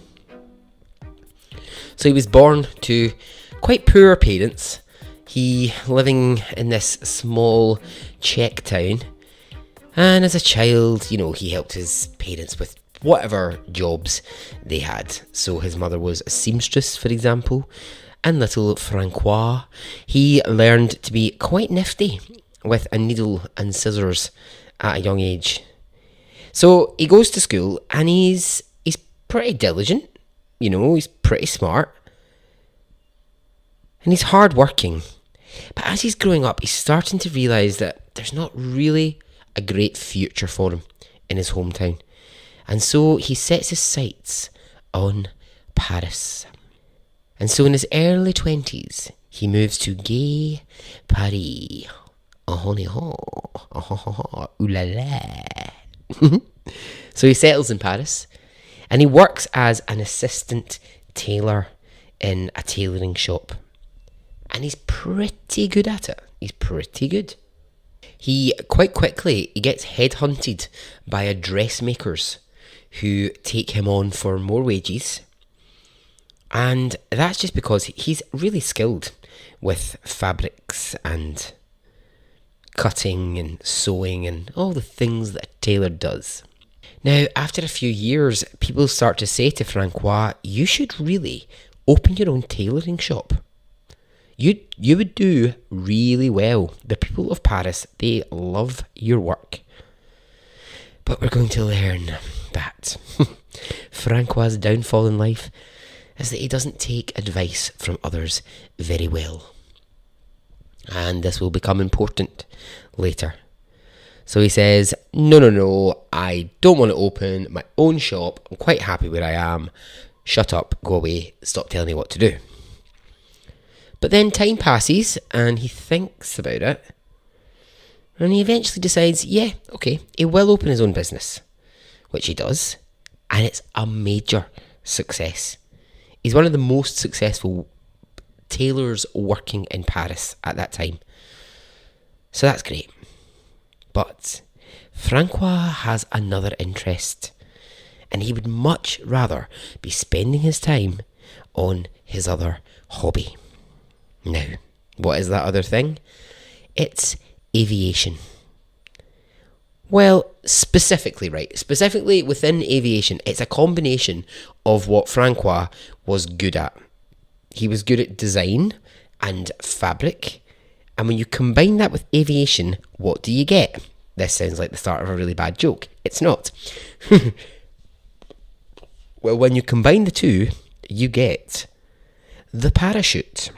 So he was born to quite poor parents. He living in this small Czech town. And as a child, he helped his parents with whatever jobs they had. So his mother was a seamstress, for example. And little Francois, he learned to be quite nifty with a needle and scissors at a young age. So he goes to school and he's pretty diligent, he's pretty smart. And he's hard-working. But as he's growing up, he's starting to realise that there's not really a great future for him in his hometown. And so he sets his sights on Paris. And so in his early 20s, he moves to Gay Paris. Ooh la la. So he settles in Paris and he works as an assistant tailor in a tailoring shop. And he's pretty good at it. He's pretty good. He quite quickly gets headhunted by dressmakers who take him on for more wages. And that's just because he's really skilled with fabrics and cutting and sewing and all the things that a tailor does. Now, after a few years, people start to say to Francois, you should really open your own tailoring shop. You would do really well. The people of Paris, they love your work. But we're going to learn that Francois' downfall in life is that he doesn't take advice from others very well. And this will become important later. So he says, no, I don't want to open my own shop. I'm quite happy where I am. Shut up, go away, stop telling me what to do. But then time passes and he thinks about it. And he eventually decides, yeah, okay, he will open his own business. Which he does. And it's a major success. He's one of the most successful tailors working in Paris at that time. So that's great. But Francois has another interest. And he would much rather be spending his time on his other hobby. Now, what is that other thing? It's aviation. Well, specifically within aviation, it's a combination of what Francois was good at. He was good at design and fabric. And when you combine that with aviation, what do you get? This sounds like the start of a really bad joke. It's not. Well, when you combine the two, you get the parachute.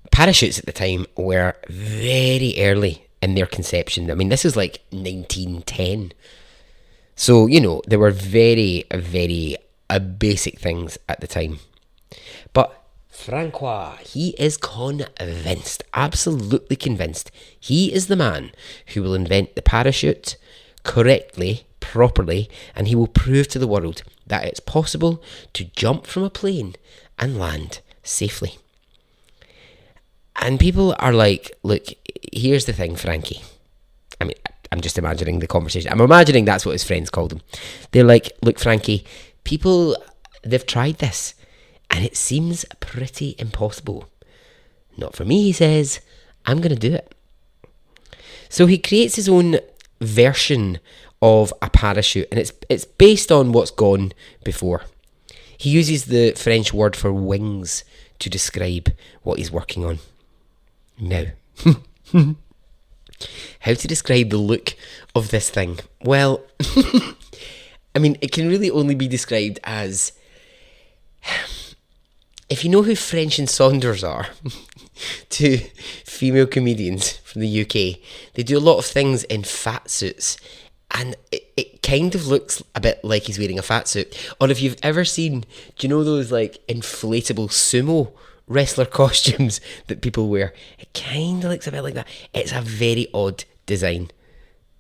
Parachutes at the time were very early in their conception. I mean, this is like 1910. So, they were very, very basic things at the time. But Francois, he is convinced, absolutely convinced, he is the man who will invent the parachute correctly, properly, and he will prove to the world that it's possible to jump from a plane and land safely. And people are like, look, here's the thing, Frankie. I mean, I'm just imagining the conversation. I'm imagining that's what his friends called him. They're like, look, Frankie, people, they've tried this, and it seems pretty impossible. Not for me, he says. I'm going to do it. So he creates his own version of a parachute, and it's based on what's gone before. He uses the French word for wings to describe what he's working on. Now, how to describe the look of this thing? Well, I mean, it can really only be described as, if you know who French and Saunders are, two female comedians from the UK, they do a lot of things in fat suits, and it kind of looks a bit like he's wearing a fat suit. Or if you've ever seen, do you know those like inflatable sumo wrestler costumes that people wear? It kind of looks a bit like that. It's a very odd design.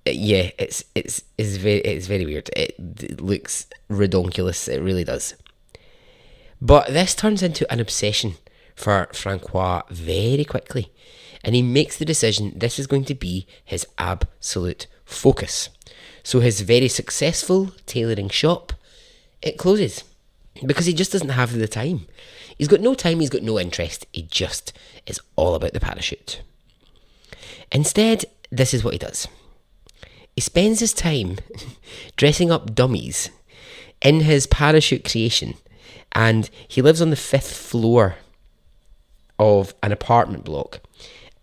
Yeah, it's very weird. It looks redonkulous. It really does. But this turns into an obsession for Francois very quickly, and he makes the decision this is going to be his absolute focus. So his very successful tailoring shop, it closes because he just doesn't have the time. He's got no time, he's got no interest. He just is all about the parachute. Instead, this is what he does. He spends his time dressing up dummies in his parachute creation, and he lives on the 5th floor of an apartment block,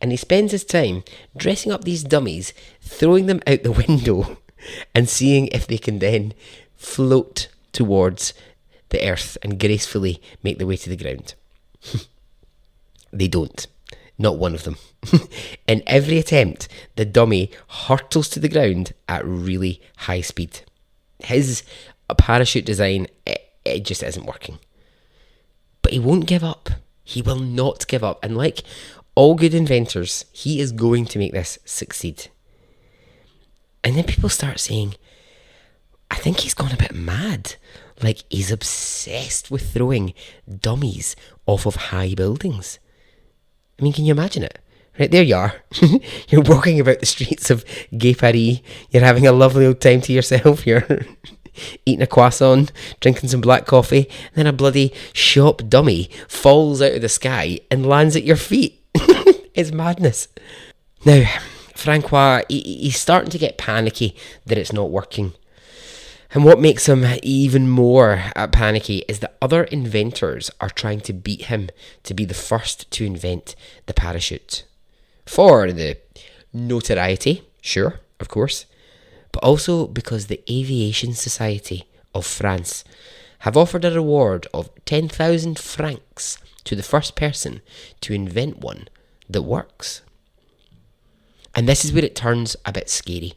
and he spends his time dressing up these dummies, throwing them out the window and seeing if they can then float towards the earth and gracefully make their way to the ground. They don't. Not one of them. In every attempt, the dummy hurtles to the ground at really high speed. His parachute design, it just isn't working. But he won't give up. He will not give up. And like all good inventors, he is going to make this succeed. And then people start saying, I think he's gone a bit mad. Like, he's obsessed with throwing dummies off of high buildings. I mean, can you imagine it? Right, there you are. You're walking about the streets of Gay Paris. You're having a lovely old time to yourself. You're eating a croissant, drinking some black coffee. And then a bloody shop dummy falls out of the sky and lands at your feet. It's madness. Now, Francois, he's starting to get panicky that it's not working. And what makes him even more panicky is that other inventors are trying to beat him to be the first to invent the parachute. For the notoriety, sure, of course, but also because the Aviation Society of France have offered a reward of 10,000 francs to the first person to invent one that works. And this is where it turns a bit scary,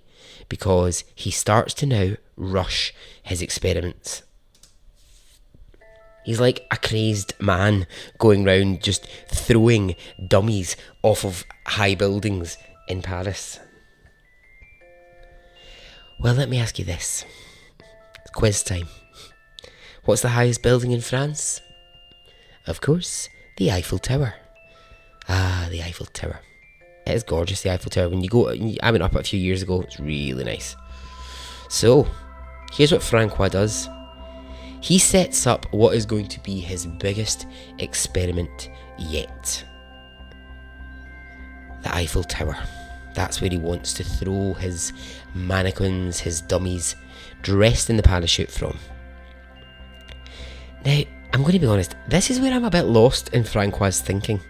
because he starts to now rush his experiments. He's like a crazed man going round just throwing dummies off of high buildings in Paris. Well, let me ask you this. Quiz time. What's the highest building in France? Of course, the Eiffel Tower. Ah, the Eiffel Tower. It is gorgeous, the Eiffel Tower. When you go, I went up it a few years ago. It's really nice. So, here's what Francois does. He sets up what is going to be his biggest experiment yet. The Eiffel Tower. That's where he wants to throw his mannequins, his dummies, dressed in the parachute from. Now, I'm going to be honest, this is where I'm a bit lost in Francois' thinking.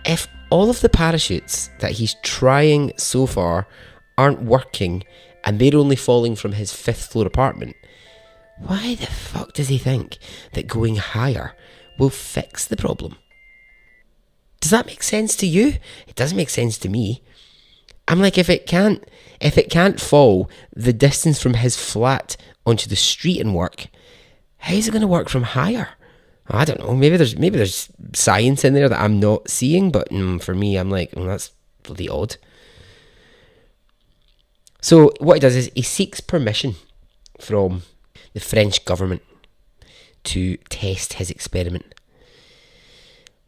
If all of the parachutes that he's trying so far aren't working and they're only falling from his 5th floor apartment, why the fuck does he think that going higher will fix the problem? Does that make sense to you? It doesn't make sense to me. I'm like, if it can't fall the distance from his flat onto the street and work, how's it going to work from higher? I don't know. Maybe there's science in there that I'm not seeing, but for me, I'm like, that's bloody odd. So what he does is he seeks permission from the French government to test his experiment.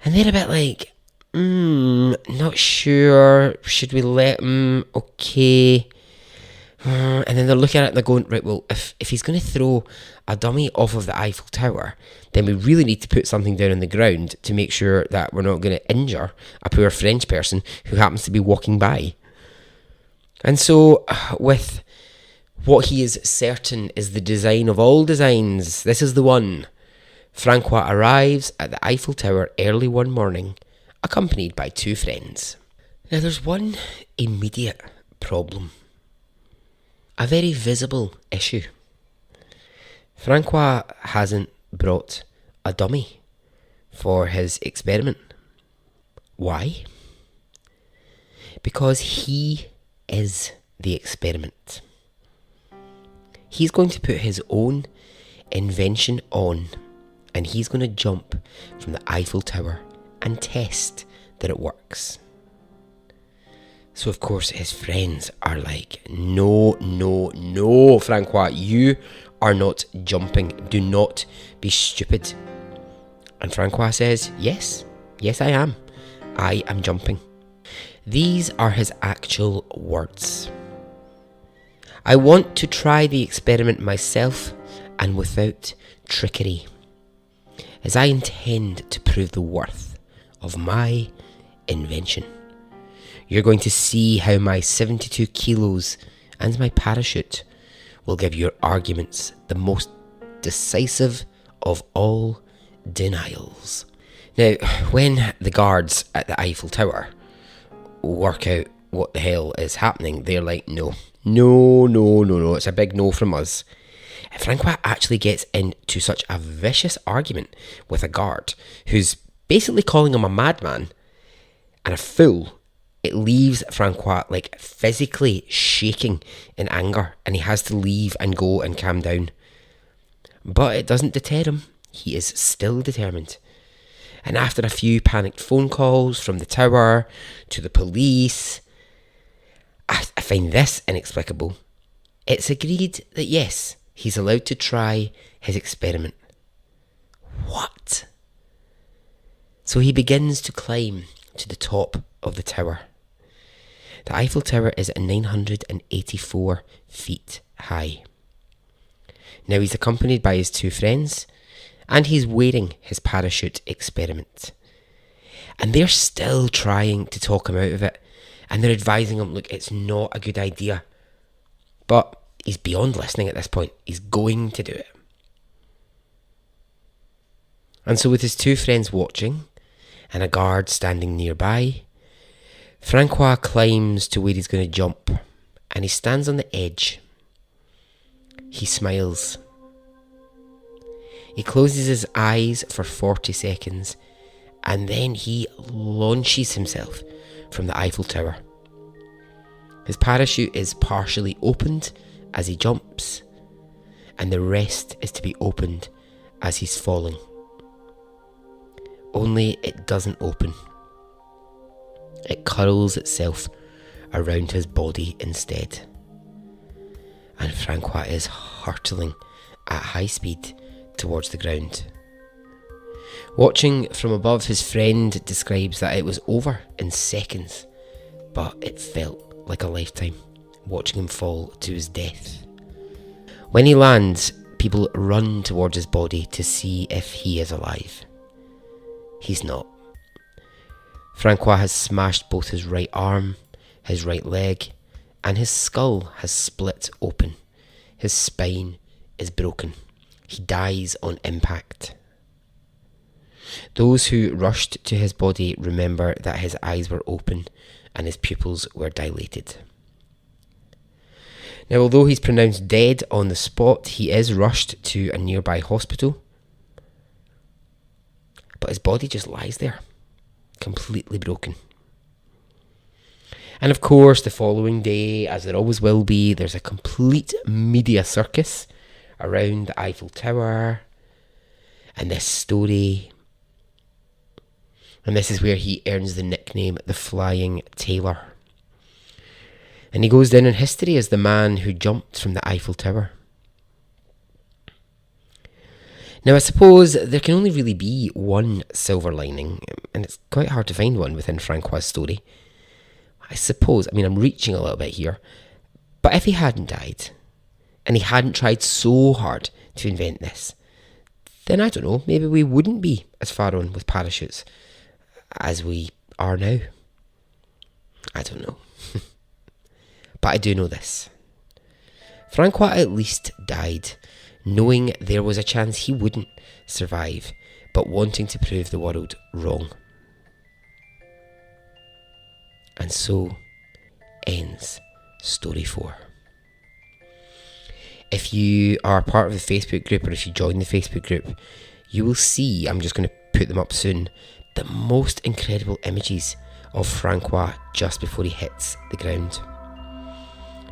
And they're a bit like, not sure, should we let him? Okay. And then they're looking at it and they're going, right, well, if he's going to throw a dummy off of the Eiffel Tower, then we really need to put something down on the ground to make sure that we're not going to injure a poor French person who happens to be walking by. And so, with what he is certain is the design of all designs, this is the one. Francois arrives at the Eiffel Tower early one morning, accompanied by 2 friends. Now, there's one immediate problem. A very visible issue. Francois hasn't brought a dummy for his experiment. Why? Because he is the experiment. He's going to put his own invention on, and he's going to jump from the Eiffel Tower and test that it works. So of course his friends are like, no, Francois, you are not jumping. Do not be stupid. And Francois says, yes, I am. I am jumping. These are his actual words. I want to try the experiment myself and without trickery, as I intend to prove the worth of my invention. You're going to see how my 72 kilos and my parachute will give your arguments the most decisive of all denials. Now, when the guards at the Eiffel Tower work out what the hell is happening, they're like, no, it's a big no from us. Francois actually gets into such a vicious argument with a guard who's basically calling him a madman and a fool. It leaves Francois like physically shaking in anger, and he has to leave and go and calm down. But it doesn't deter him. He is still determined. And after a few panicked phone calls from the tower to the police, I find this inexplicable. It's agreed that yes, he's allowed to try his experiment. What? So he begins to climb to the top of the tower. The Eiffel Tower is 984 feet high. Now he's accompanied by his two friends, and he's wearing his parachute experiment. And they're still trying to talk him out of it, and they're advising him, look, it's not a good idea. But he's beyond listening at this point. He's going to do it. And so with his two friends watching, and a guard standing nearby, Francois climbs to where he's going to jump, and he stands on the edge. He smiles. He closes his eyes for 40 seconds, and then he launches himself from the Eiffel Tower. His parachute is partially opened as he jumps, and the rest is to be opened as he's falling. Only it doesn't open. It curls itself around his body instead. And Francois is hurtling at high speed towards the ground. Watching from above, his friend describes that it was over in seconds, but it felt like a lifetime, watching him fall to his death. When he lands, people run towards his body to see if he is alive. He's not. Francois has smashed both his right arm, his right leg, and his skull has split open. His spine is broken. He dies on impact. Those who rushed to his body remember that his eyes were open and his pupils were dilated. Now, although he's pronounced dead on the spot, he is rushed to a nearby hospital. But his body just lies there, completely broken. And of course, the following day, as there always will be, there's a complete media circus around the Eiffel Tower and this story. And this is where he earns the nickname the Flying Tailor. And he goes down in history as the man who jumped from the Eiffel Tower. Now, I suppose there can only really be one silver lining, and it's quite hard to find one within Francois' story. I suppose, I'm reaching a little bit here, but if he hadn't died, and he hadn't tried so hard to invent this, then I don't know, maybe we wouldn't be as far on with parachutes as we are now. I don't know. But I do know this. Francois at least died, knowing there was a chance he wouldn't survive, but wanting to prove the world wrong. And so ends story 4. if you are part of the Facebook group, or if you join the Facebook group, you will see, I'm just going to put them up soon, the most incredible images of Francois just before he hits the ground.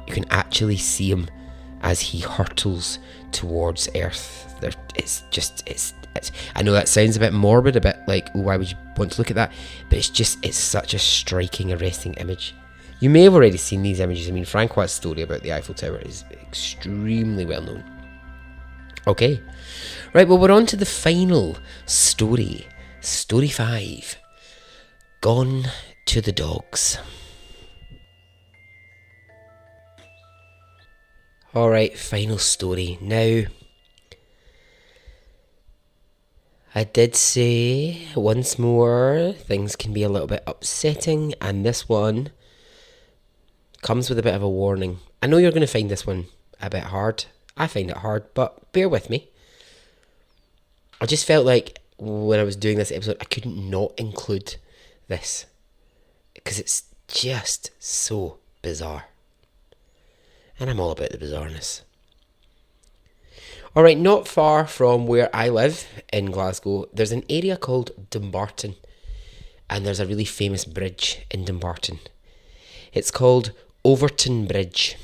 You can actually see him as he hurtles towards Earth. It's I know that sounds a bit morbid, a bit like, oh, why would you want to look at that? But it's such a striking, arresting image. You may have already seen these images. I mean, Francois' story about the Eiffel Tower is extremely well known. Okay, right, well, we're on to the final story. Story 5. Gone to the Dogs. Alright, final story. Now, I did say once more things can be a little bit upsetting, and this one comes with a bit of a warning. I know you're going to find this one a bit hard. I find it hard, but bear with me. I just felt like when I was doing this episode, I couldn't not include this because it's just so bizarre. And I'm all about the bizarreness. Alright, not far from where I live in Glasgow, there's an area called Dumbarton. And there's a really famous bridge in Dumbarton. It's called Overton Bridge.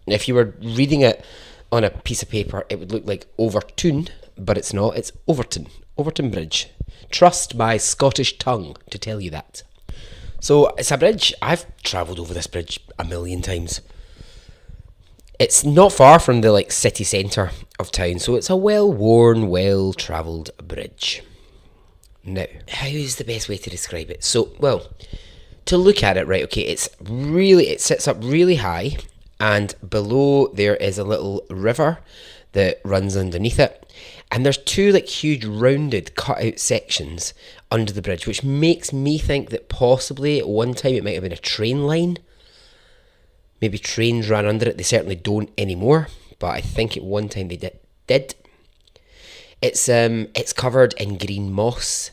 Now, if you were reading it on a piece of paper, it would look like Overtoun, but it's not. It's Overton. Overton Bridge. Trust my Scottish tongue to tell you that. So, it's a bridge. I've travelled over this bridge a million times. It's not far from the city centre of town, so it's a well-worn, well-travelled bridge. Now, how is the best way to describe it? So, well, to look at it, right, okay, it sits up really high, and below there is a little river that runs underneath it, and there's two huge rounded cut-out sections under the bridge, which makes me think that possibly at one time it might have been a train line. Maybe trains ran under it. They certainly don't anymore, but I think at one time they did. It's covered in green moss.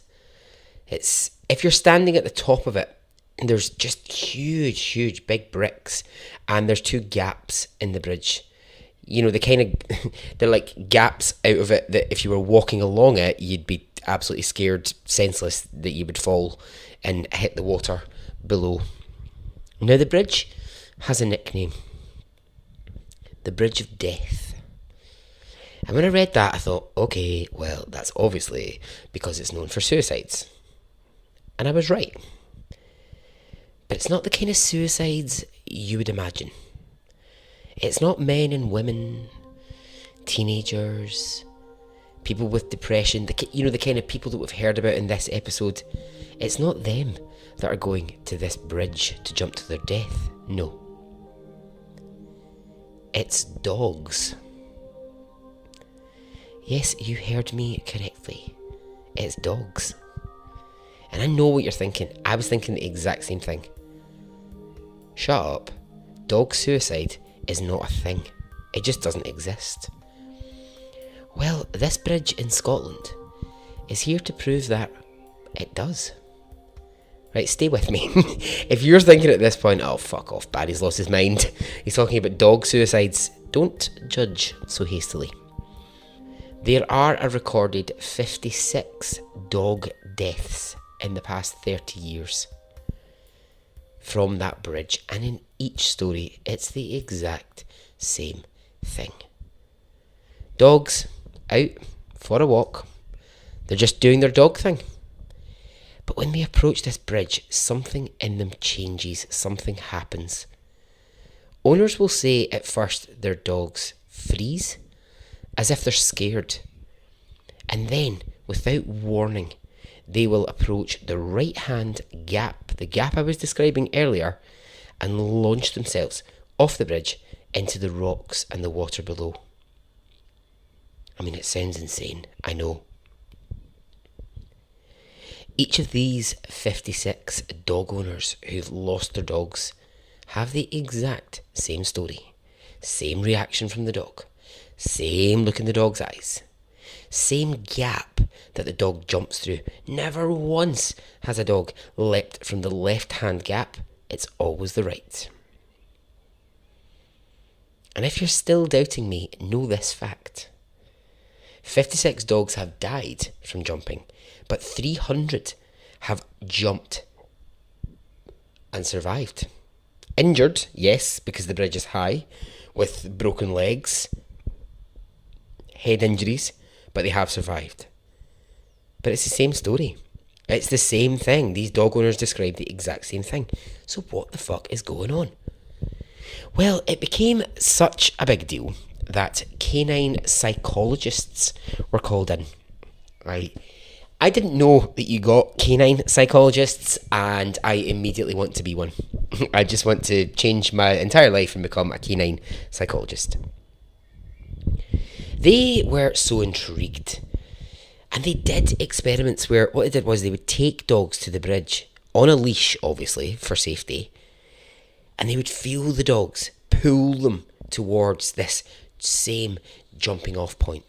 If you're standing at the top of it, there's just huge big bricks, and there's two gaps in the bridge. You know, they're like gaps out of it that if you were walking along it, you'd be absolutely scared, senseless, that you would fall and hit the water below. Now the bridge has a nickname. The Bridge of Death. And when I read that, I thought, okay, well, that's obviously because it's known for suicides. And I was right. But it's not the kind of suicides you would imagine. It's not men and women, teenagers, people with depression, the kind of people that we've heard about in this episode. It's not them that are going to this bridge to jump to their death. No. It's dogs. Yes, you heard me correctly. It's dogs. And I know what you're thinking. I was thinking the exact same thing. Shut up. Dog suicide is not a thing. It just doesn't exist. Well, this bridge in Scotland is here to prove that it does. Right, stay with me. If you're thinking at this point, oh, fuck off, Barry's lost his mind. He's talking about dog suicides. Don't judge so hastily. There are a recorded 56 dog deaths in the past 30 years from that bridge, and in each story, it's the exact same thing. Dogs out for a walk. They're just doing their dog thing. But when they approach this bridge, something in them changes, something happens. Owners will say at first their dogs freeze, as if they're scared. And then, without warning, they will approach the right-hand gap, the gap I was describing earlier, and launch themselves off the bridge into the rocks and the water below. I mean, it sounds insane, I know. Each of these 56 dog owners who've lost their dogs have the exact same story. Same reaction from the dog. Same look in the dog's eyes. Same gap that the dog jumps through. Never once has a dog leapt from the left-hand gap. It's always the right. And if you're still doubting me, know this fact. 56 dogs have died from jumping, but 300 have jumped and survived. Injured, yes, because the bridge is high, with broken legs, head injuries, but they have survived. But it's the same story. It's the same thing. These dog owners describe the exact same thing. So what the fuck is going on? Well, it became such a big deal that canine psychologists were called in. Right? I didn't know that you got canine psychologists, and I immediately want to be one. I just want to change my entire life and become a canine psychologist. They were so intrigued, and they did experiments where what they did was they would take dogs to the bridge, on a leash obviously, for safety, and they would feel the dogs pull them towards this same jumping off point.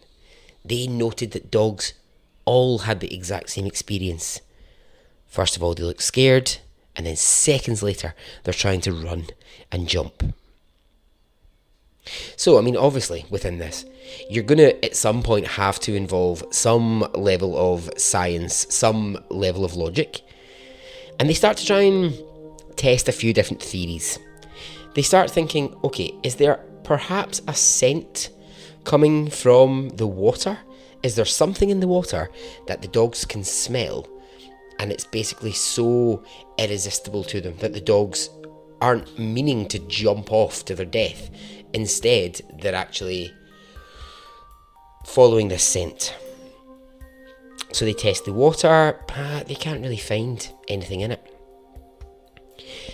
They noted that dogs all had the exact same experience. First of all, they look scared, and then seconds later, they're trying to run and jump. So, I mean, obviously, within this, you're going to, at some point, have to involve some level of science, some level of logic. And they start to try and test a few different theories. They start thinking, okay, is there perhaps a scent coming from the water? Is there something in the water that the dogs can smell, and it's basically so irresistible to them that the dogs aren't meaning to jump off to their death? Instead, they're actually following this scent. So they test the water, but they can't really find anything in it.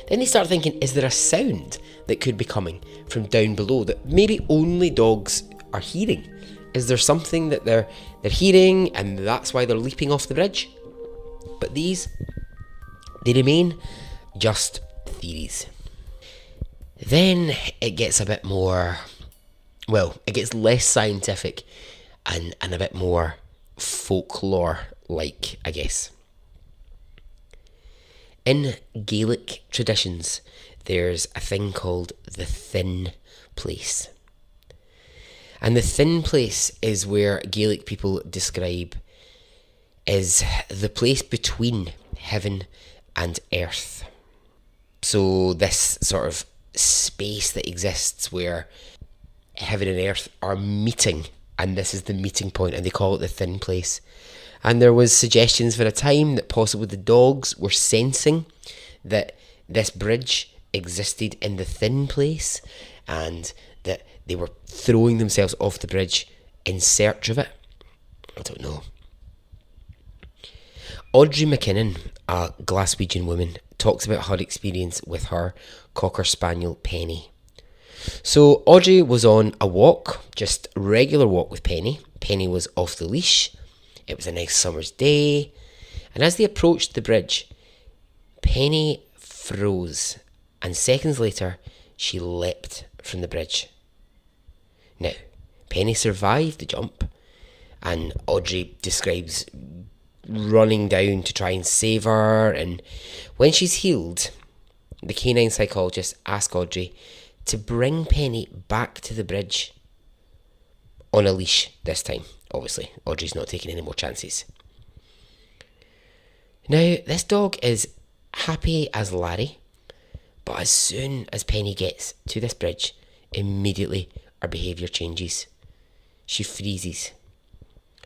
Then they start thinking, is there a sound that could be coming from down below that maybe only dogs are hearing? Is there something that they're hearing and that's why they're leaping off the bridge? But they remain just theories. Then it gets a bit more, well, it gets less scientific and a bit more folklore-like, I guess. In Gaelic traditions, there's a thing called the thin place. And the thin place is where Gaelic people describe is the place between heaven and earth. So this sort of space that exists where heaven and earth are meeting, and this is the meeting point, and they call it the thin place. And there was suggestions for a time that possibly the dogs were sensing that this bridge existed in the thin place, and that they were throwing themselves off the bridge in search of it. I don't know. Audrey McKinnon, a Glaswegian woman, talks about her experience with her Cocker Spaniel Penny. So Audrey was on a walk, just a regular walk with Penny. Penny was off the leash. It was a nice summer's day. And as they approached the bridge, Penny froze. And seconds later, she leapt from the bridge. Now, Penny survived the jump, and Audrey describes running down to try and save her, and when she's healed, the canine psychologist asks Audrey to bring Penny back to the bridge on a leash this time. Obviously, Audrey's not taking any more chances. Now, this dog is happy as Larry, but as soon as Penny gets to this bridge, immediately her behaviour changes. She freezes.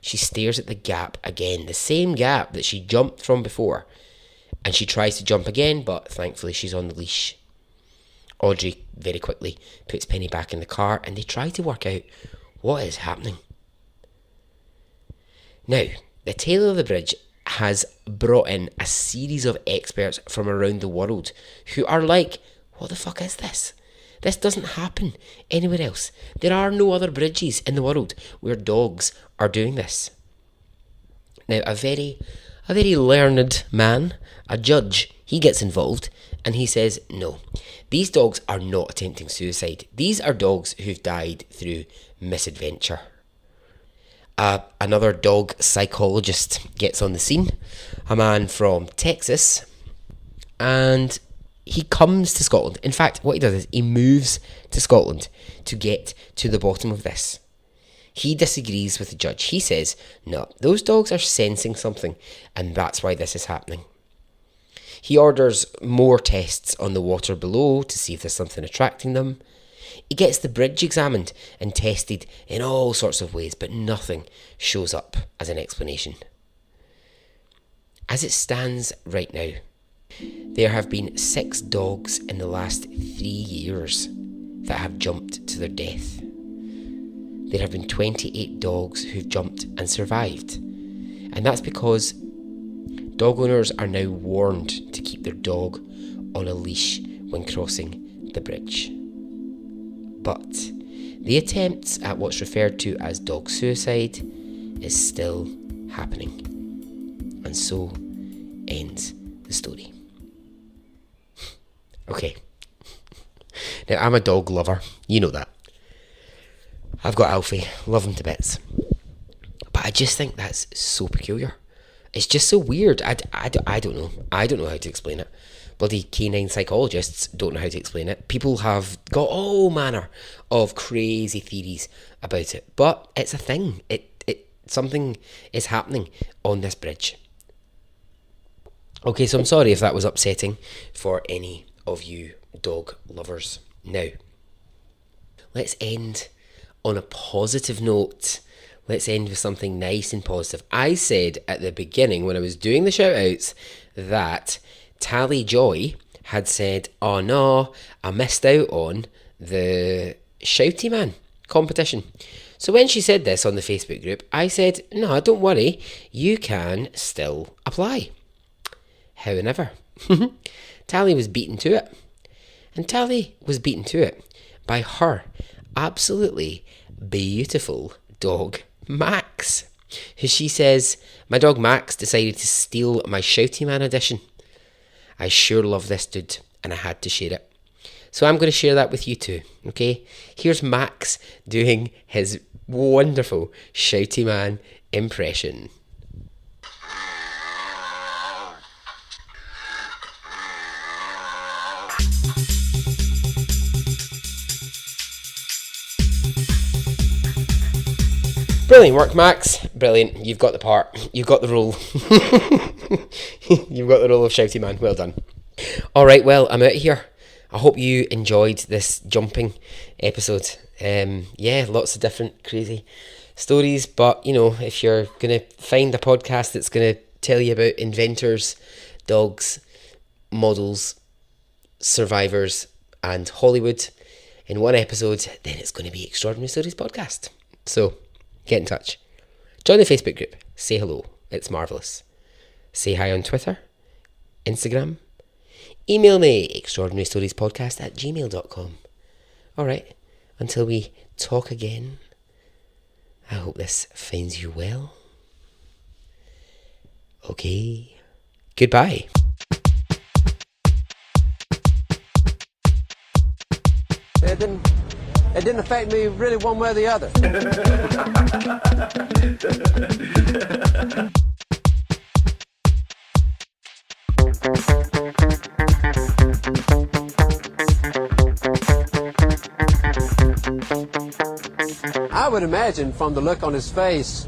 She stares at the gap again, the same gap that she jumped from before, and she tries to jump again, but thankfully she's on the leash. Audrey very quickly puts Penny back in the car, and they try to work out what is happening. Now, the Tailor of the Bridge has brought in a series of experts from around the world who are like, what the fuck is this? This doesn't happen anywhere else. There are no other bridges in the world where dogs are doing this. Now, a very learned man, a judge, he gets involved and he says, no, these dogs are not attempting suicide. These are dogs who've died through misadventure. Another dog psychologist gets on the scene, a man from Texas, and he comes to Scotland. In fact, what he does is he moves to Scotland to get to the bottom of this. He disagrees with the judge. He says, no, those dogs are sensing something, and that's why this is happening. He orders more tests on the water below to see if there's something attracting them. He gets the bridge examined and tested in all sorts of ways, but nothing shows up as an explanation. As it stands right now, there have been 6 dogs in the last 3 years that have jumped to their death. There have been 28 dogs who've jumped and survived. And that's because dog owners are now warned to keep their dog on a leash when crossing the bridge. But the attempts at what's referred to as dog suicide is still happening. And so ends the story. Okay. Now, I'm a dog lover. You know that. I've got Alfie. Love him to bits. But I just think that's so peculiar. It's just so weird. I don't know. I don't know how to explain it. Bloody canine psychologists don't know how to explain it. People have got all manner of crazy theories about it. But it's a thing. Something is happening on this bridge. Okay, so I'm sorry if that was upsetting for any of you dog lovers. Now, let's end on a positive note. Let's end with something nice and positive. I said at the beginning when I was doing the shout outs that Tally Joy had said, oh no, I missed out on the Shouty Man competition. So when she said this on the Facebook group, I said, no, don't worry, you can still apply. However, Tally was beaten to it. And Tally was beaten to it by her absolutely beautiful dog, Max. Who she says, my dog Max decided to steal my Shouty Man edition. I sure love this dude, and I had to share it. So I'm going to share that with you too, okay? Here's Max doing his wonderful Shouty Man impression. Brilliant work, Max. Brilliant. You've got the part. You've got the role. You've got the role of Shouty Man. Well done. Alright, well, I'm out of here. I hope you enjoyed this jumping episode. Yeah, lots of different crazy stories. But, you know, if you're going to find a podcast that's going to tell you about inventors, dogs, models, survivors, and Hollywood in one episode, then it's going to be Extraordinary Stories Podcast. So, get in touch. Join the Facebook group. Say hello. It's marvellous. Say hi on Twitter, Instagram. Email me, extraordinarystoriespodcast@gmail.com. Alright, until we talk again, I hope this finds you well. Okay, goodbye. It didn't affect me really one way or the other. I would imagine from the look on his face,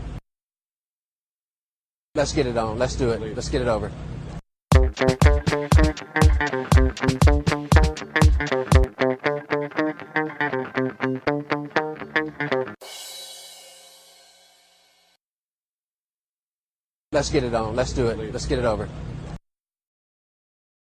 let's get it on, let's do it, let's get it over. Let's get it on, let's do it, let's get it over.